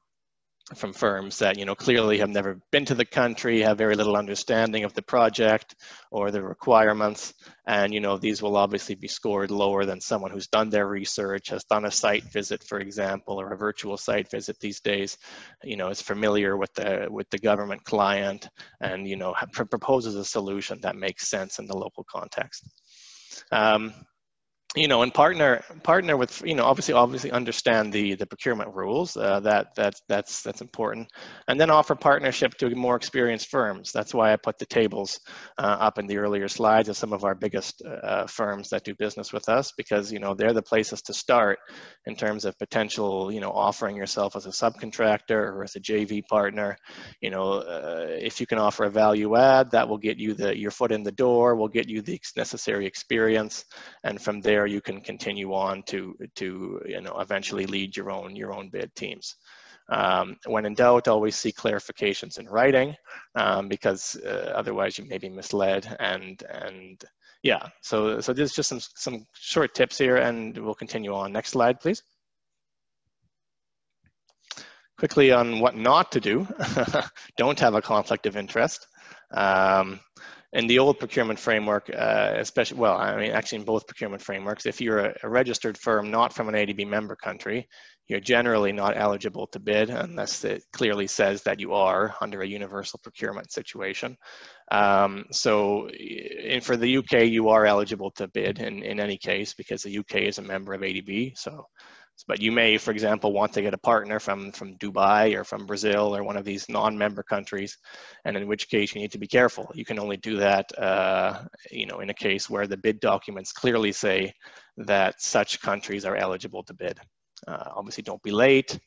Speaker 10: firms that, you know, clearly have never been to the country, have very little understanding of the project or the requirements, and you know, these will obviously be scored lower than someone who's done their research, has done a site visit, for example, or a virtual site visit these days, you know, is familiar with the government client, and you know, proposes a solution that makes sense in the local context. You know, and partner with, you know, obviously understand the procurement rules. That's important. And then offer partnership to more experienced firms. That's why I put the tables up in the earlier slides of some of our biggest firms that do business with us, because you know, they're the places to start in terms of potential, you know, offering yourself as a subcontractor or as a JV partner. You know, if you can offer a value add, that will get you your foot in the door, will get you the necessary experience, and from there you can continue on to you know, eventually lead your own bid teams. When in doubt, always seek clarifications in writing, because otherwise you may be misled. And yeah, so there's just some short tips here, and we'll continue on. Next slide, please. Quickly on what not to do. Don't have a conflict of interest. In the old procurement framework, especially, well, I mean, actually in both procurement frameworks, if you're a registered firm not from an ADB member country, you're generally not eligible to bid unless it clearly says that you are under a universal procurement situation. So for the UK, you are eligible to bid in any case, because the UK is a member of ADB. But you may, for example, want to get a partner from Dubai or from Brazil or one of these non-member countries, and in which case you need to be careful. You can only do that, you know, in a case where the bid documents clearly say that such countries are eligible to bid. Obviously, don't be late.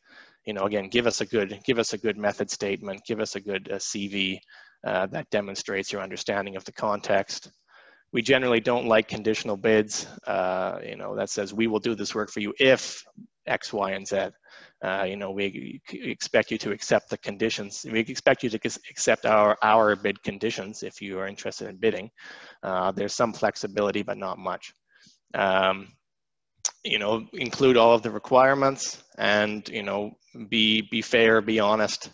Speaker 10: You know, again, give us a good method statement, give us a good CV that demonstrates your understanding of the context. We generally don't like conditional bids, you know, that says we will do this work for you if X, Y, and Z. You know, we expect you to accept the conditions. We expect you to accept our bid conditions if you are interested in bidding. There's some flexibility, but not much. You know, include all of the requirements, and you know, be fair, be honest.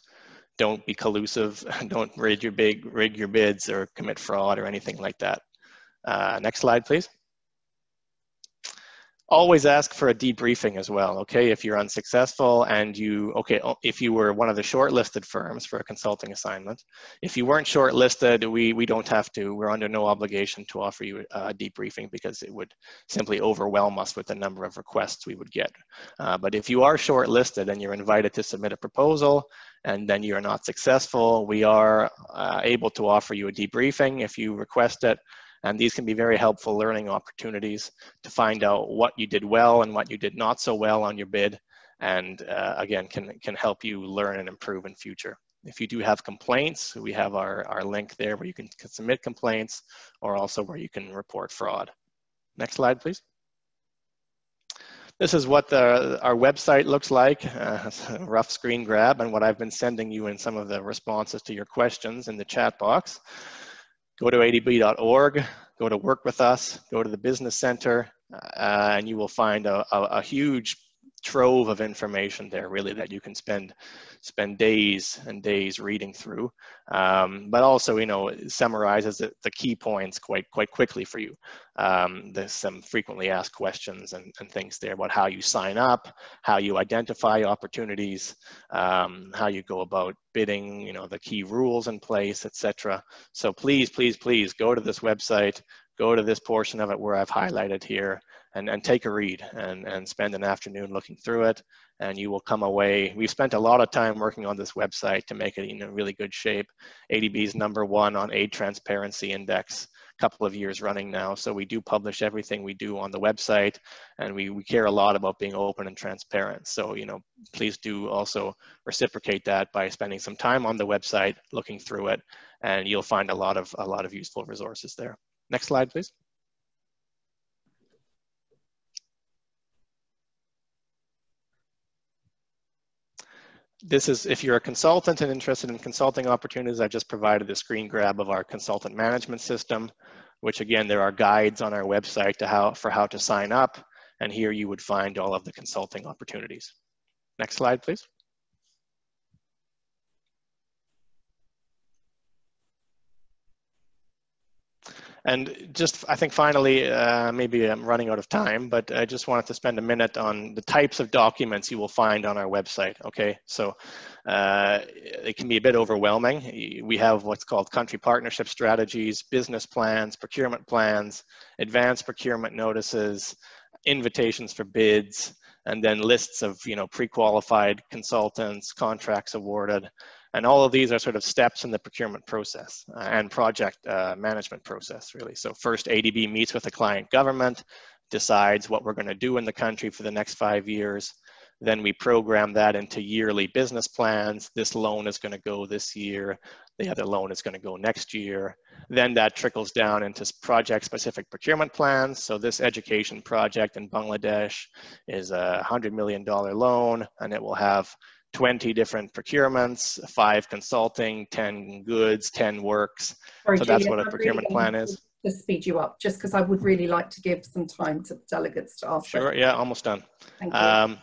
Speaker 10: Don't be collusive. Don't rig your bids or commit fraud or anything like that. Next slide, please. Always ask for a debriefing as well, okay? If you're unsuccessful and if you were one of the shortlisted firms for a consulting assignment, if you weren't shortlisted, we don't have to, we're under no obligation to offer you a debriefing, because it would simply overwhelm us with the number of requests we would get. But if you are shortlisted and you're invited to submit a proposal and then you're not successful, we are able to offer you a debriefing if you request it. And these can be very helpful learning opportunities to find out what you did well and what you did not so well on your bid, and again, can help you learn and improve in future. If you do have complaints, we have our link there where you can submit complaints, or also where you can report fraud. Next slide, please. This is what our website looks like. It's a rough screen grab, and what I've been sending you in some of the responses to your questions in the chat box. Go to adb.org, go to Work With Us, go to the Business Center, and you will find a huge trove of information there, really, that you can spend days and days reading through, but also, you know, it summarizes the key points quite quickly for you. There's some frequently asked questions and things there about how you sign up, how you identify opportunities, how you go about bidding, you know, the key rules in place, etc. So please go to this website, go to this portion of it where I've highlighted here, and take a read and spend an afternoon looking through it, and you will come away. We've spent a lot of time working on this website to make it in really good shape. ADB's #1 on Aid Transparency Index, a couple of years running now. So we do publish everything we do on the website, and we care a lot about being open and transparent. So, you know, please do also reciprocate that by spending some time on the website, looking through it, and you'll find a lot of useful resources there. Next slide, please. This is, if you're a consultant and interested in consulting opportunities, I just provided a screen grab of our consultant management system, which again, there are guides on our website for how to sign up. And here you would find all of the consulting opportunities. Next slide, please. And just, I think finally, maybe I'm running out of time, but I just wanted to spend a minute on the types of documents you will find on our website, okay? So it can be a bit overwhelming. We have what's called country partnership strategies, business plans, procurement plans, advanced procurement notices, invitations for bids, and then lists of, you know, pre-qualified consultants, contracts awarded. And all of these are sort of steps in the procurement process and project management process, really. So first, ADB meets with the client government, decides what we're going to do in the country for the next 5 years. Then we program that into yearly business plans. This loan is going to go this year. The other loan is going to go next year. Then that trickles down into project-specific procurement plans. So this education project in Bangladesh is a $100 million loan, and it will have 20 different procurements, 5 consulting, 10 goods, 10 works. Sorry, so that's what a procurement plan is.
Speaker 2: To speed you up, just because I would really like to give some time to delegates to ask.
Speaker 10: Sure, yeah, almost done.
Speaker 2: Thank you.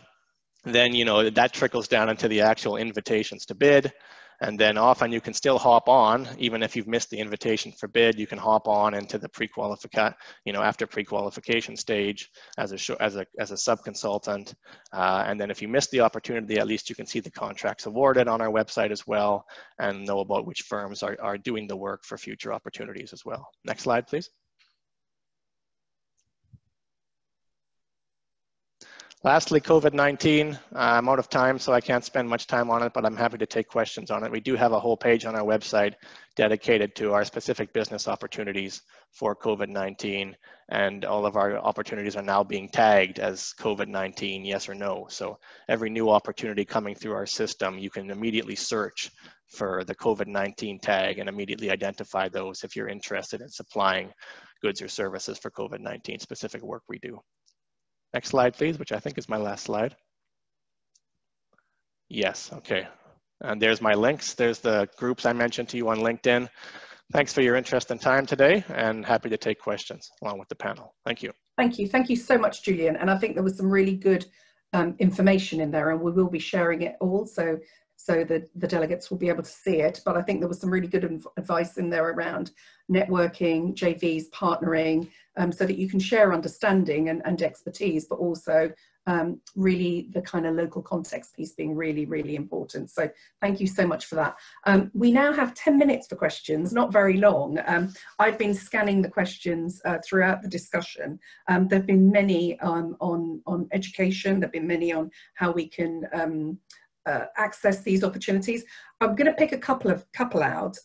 Speaker 10: Then, you know, that trickles down into the actual invitations to bid. And then often you can still hop on, even if you've missed the invitation for bid, you can hop on into the pre-qualification, you know, after pre-qualification stage as a sub-consultant. And then if you missed the opportunity, at least you can see the contracts awarded on our website as well, and know about which firms are doing the work for future opportunities as well. Next slide, please. Lastly, COVID-19. I'm out of time, so I can't spend much time on it, but I'm happy to take questions on it. We do have a whole page on our website dedicated to our specific business opportunities for COVID-19, and all of our opportunities are now being tagged as COVID-19, yes or no. So every new opportunity coming through our system, you can immediately search for the COVID-19 tag and immediately identify those if you're interested in supplying goods or services for COVID-19 specific work we do. Next slide, please, which I think is my last slide. Yes, okay. And there's my links. There's the groups I mentioned to you on LinkedIn. Thanks for your interest and time today, and happy to take questions along with the panel. Thank you.
Speaker 2: Thank you. Thank you so much, Julian. And I think there was some really good information in there, and we will be sharing it all so that the delegates will be able to see it. But I think there was some really good advice in there around networking, JVs, partnering, so that you can share understanding and expertise, but also really the kind of local context piece being really, really important. So thank you so much for that. We now have 10 minutes for questions, not very long. I've been scanning the questions throughout the discussion. There have been many on education, there have been many on how we can access these opportunities. I'm going to pick a couple out.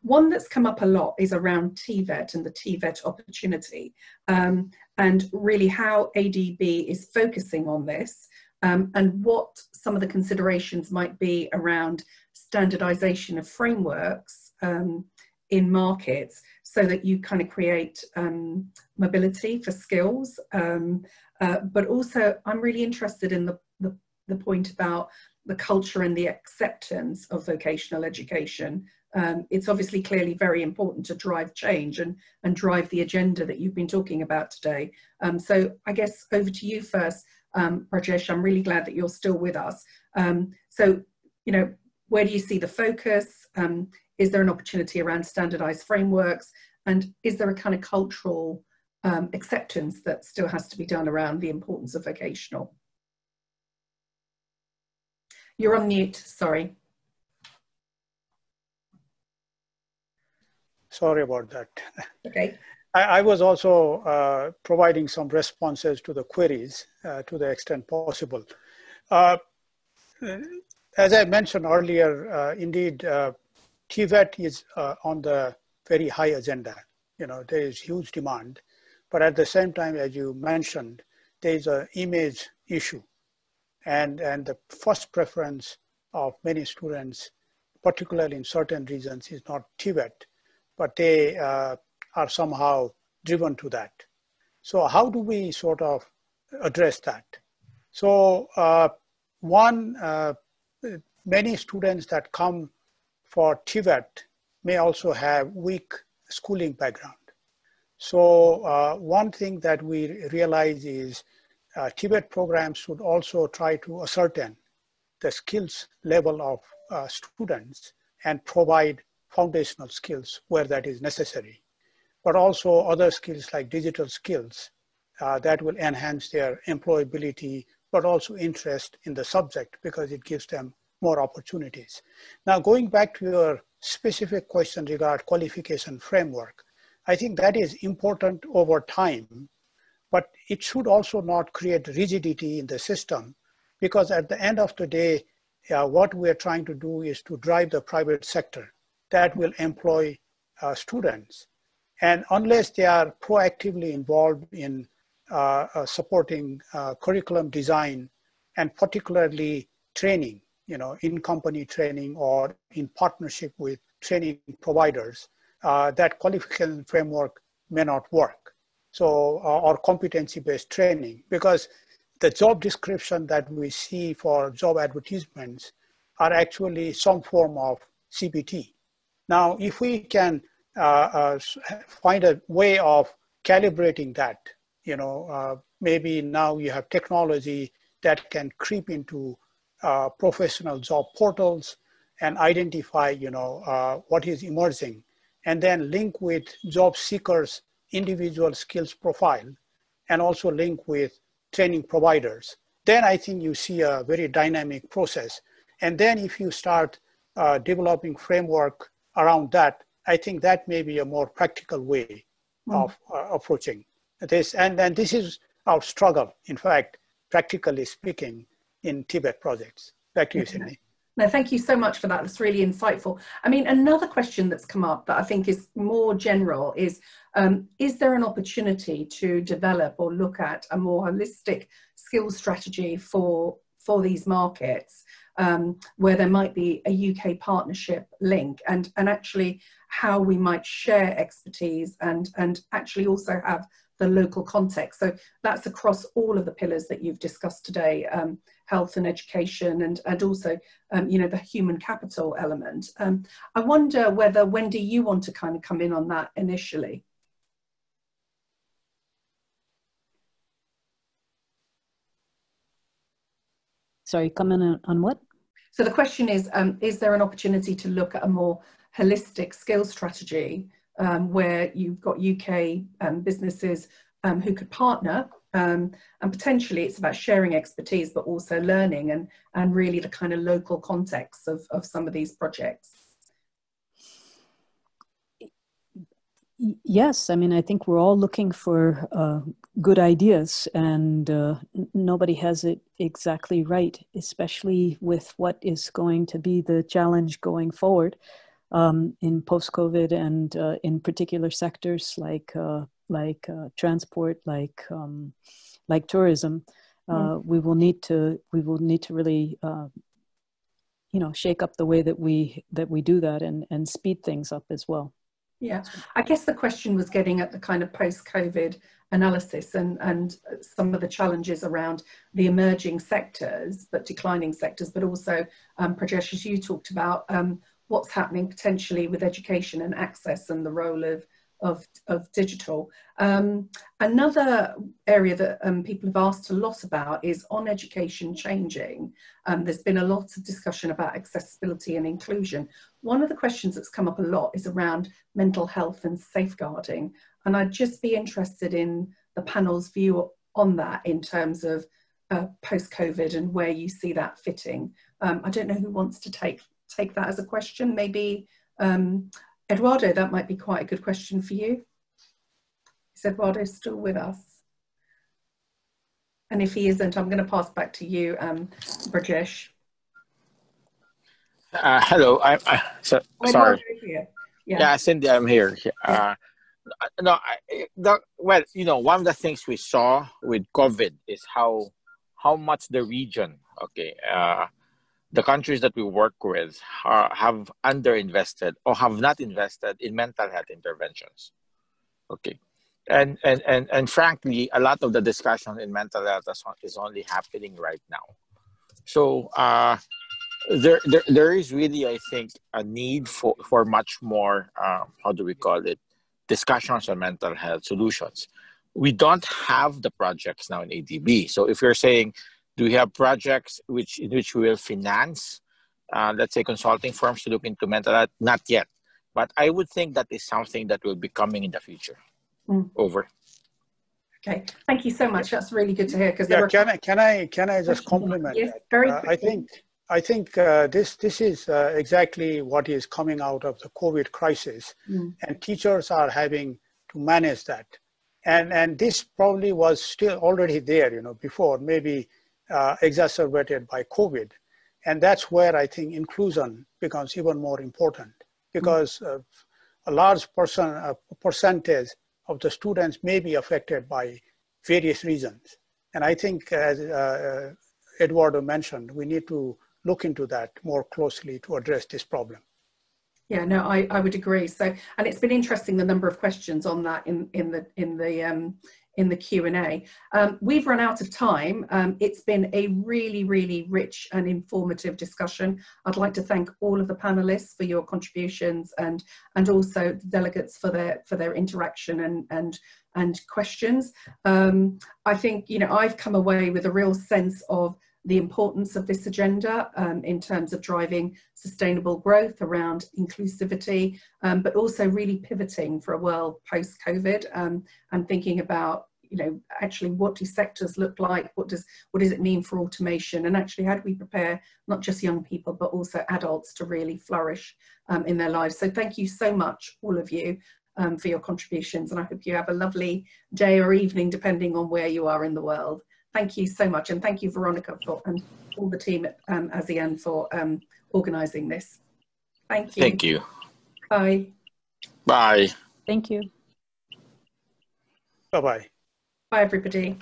Speaker 2: One that's come up a lot is around TVET and the TVET opportunity, and really how ADB is focusing on this, and what some of the considerations might be around standardization of frameworks in markets so that you kind of create mobility for skills. But also, I'm really interested in the point about the culture and the acceptance of vocational education. It's obviously clearly very important to drive change and drive the agenda that you've been talking about today. So I guess over to you first, Rajesh. I'm really glad that you're still with us. So, you know, where do you see the focus? Is there an opportunity around standardized frameworks? And is there a kind of cultural acceptance that still has to be done around the importance of vocational? You're on mute, sorry.
Speaker 8: Sorry about that.
Speaker 2: Okay.
Speaker 8: I was also providing some responses to the queries to the extent possible. As I mentioned earlier, indeed, TVET is on the very high agenda. You know, there is huge demand, but at the same time, as you mentioned, there is an image issue. And the first preference of many students, particularly in certain regions, is not TVET, but they are somehow driven to that. So how do we sort of address that? So many students that come for TVET may also have weak schooling background. So one thing that we realize is TVET programs should also try to ascertain the skills level of students and provide foundational skills where that is necessary, but also other skills like digital skills that will enhance their employability, but also interest in the subject because it gives them more opportunities. Now, going back to your specific question regarding qualification framework, I think that is important over time, but it should also not create rigidity in the system, because at the end of the day, what we're trying to do is to drive the private sector that will employ students. And unless they are proactively involved in supporting curriculum design and particularly training, you know, in company training or in partnership with training providers, that qualification framework may not work. So, or competency-based training, because the job description that we see for job advertisements are actually some form of CPT. Now, if we can find a way of calibrating that, you know, maybe now you have technology that can creep into professional job portals and identify, you know, what is emerging, and then link with job seekers' individual skills profile, and also link with training providers. Then I think you see a very dynamic process. And then if you start developing framework around that, I think that may be a more practical way of approaching this. And then this is our struggle, in fact, practically speaking, in TVET projects. Back to you, Sydney.
Speaker 2: No, thank you so much for that. That's really insightful. I mean, another question that's come up that I think is more general is there an opportunity to develop or look at a more holistic skills strategy for these markets, where there might be a UK partnership link, and actually how we might share expertise and actually also have the local context. So that's across all of the pillars that you've discussed today, health and education, and also, you know, the human capital element. I wonder whether, Wendy, you want to kind of come in on that initially.
Speaker 9: Sorry, come in on what?
Speaker 2: So the question is there an opportunity to look at a more holistic skills strategy where you've got UK businesses who could partner, and potentially it's about sharing expertise, but also learning and really the kind of local context of some of these projects?
Speaker 9: Yes, I mean, I think we're all looking for good ideas, and nobody has it exactly right, especially with what is going to be the challenge going forward in post-COVID, and in particular sectors like transport, like tourism. we will need to really shake up the way that we do that and speed things up as well.
Speaker 2: Yeah, I guess the question was getting at the kind of post-COVID analysis and some of the challenges around the emerging sectors, but declining sectors, but also, Prajesh, as you talked about, what's happening potentially with education and access and the role of digital. Another area that people have asked a lot about is on education changing. There's been a lot of discussion about accessibility and inclusion. One of the questions that's come up a lot is around mental health and safeguarding. And I'd just be interested in the panel's view on that in terms of post-COVID and where you see that fitting. I don't know who wants to take that as a question. Maybe Eduardo, that might be quite a good question for you. Is Eduardo still with us? And if he isn't, I'm going to pass back to you, Brajesh.
Speaker 7: Hello, sorry. Yeah, Cindy, I'm here. Well, one of the things we saw with COVID is how much the region, the countries that we work with have underinvested or have not invested in mental health interventions. And frankly, a lot of the discussion in mental health is only happening right now. So there is really, I think, a need for much more, discussions on mental health solutions. We don't have the projects now in ADB. So if you're saying, do we have projects in which we will finance, let's say, consulting firms to look into mental health? Not yet. But I would think that is something that will be coming in the future. Over.
Speaker 2: Okay, thank you so much. That's really good to hear. Because
Speaker 8: can I just compliment?
Speaker 2: Yes, very quickly.
Speaker 8: I think this is exactly what is coming out of the COVID crisis, and teachers are having to manage that. And this probably was still already there, before, maybe exacerbated by COVID. And that's where I think inclusion becomes even more important, because a large percentage of the students may be affected by various reasons. And I think, as Eduardo mentioned, we need to look into that more closely to address this problem.
Speaker 2: Yeah, no, I would agree. So, and it's been interesting, the number of questions on that in the Q&A. We've run out of time. It's been a really, really rich and informative discussion. I'd like to thank all of the panelists for your contributions and also the delegates for their interaction and questions. I think, I've come away with a real sense of the importance of this agenda in terms of driving sustainable growth around inclusivity, but also really pivoting for a world post-COVID and thinking about, actually what do sectors look like? What does it mean for automation? And actually, how do we prepare not just young people, but also adults to really flourish in their lives? So thank you so much, all of you, for your contributions. And I hope you have a lovely day or evening, depending on where you are in the world. Thank you so much. And thank you, Veronica, and all the team at ASEAN for organising this. Thank you.
Speaker 7: Thank you.
Speaker 2: Bye.
Speaker 7: Bye.
Speaker 9: Thank you.
Speaker 8: Bye-bye.
Speaker 2: Bye, everybody.